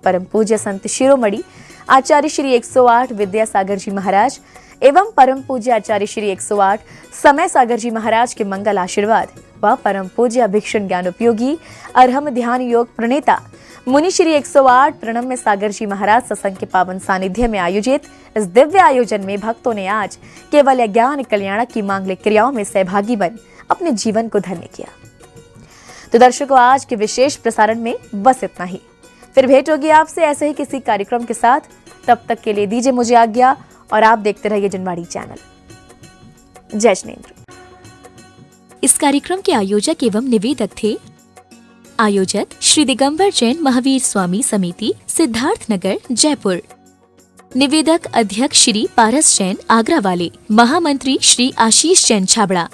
परम पूज्य संत शिरोमणि आचार्य श्री 108 विद्यासागर जी महाराज एवं परम पूज्य आचार्य श्री 108 समय सागर जी महाराज के मंगल आशीर्वाद व परम पूज्य अभिक्षण ज्ञान उपयोगी अरहम ध्यान योग प्रणेता मुनि श्री 108 प्रणम्य सागर जी महाराज सत्संग के पावन सानिध्य में आयोजित इस दिव्य आयोजन में भक्तों ने आज केवल ज्ञान कल्याणक की मांगलिक क्रियाओं में सहभागी बन अपने जीवन को धन्य किया। तो दर्शकों, आज के विशेष प्रसारण में बस इतना ही। फिर भेंट होगी आपसे ऐसे ही किसी कार्यक्रम के साथ। तब तक के लिए दीजिए मुझे आज्ञा और आप देखते रहिए जनवाड़ी चैनल। जय जिनेंद्र। इस कार्यक्रम के आयोजक एवं निवेदक थे आयोजक श्री दिगंबर जैन महावीर स्वामी समिति, सिद्धार्थ नगर, जयपुर। निवेदक अध्यक्ष श्री पारस जैन, आगरा वाले। महामंत्री श्री आशीष जैन, छाबड़ा।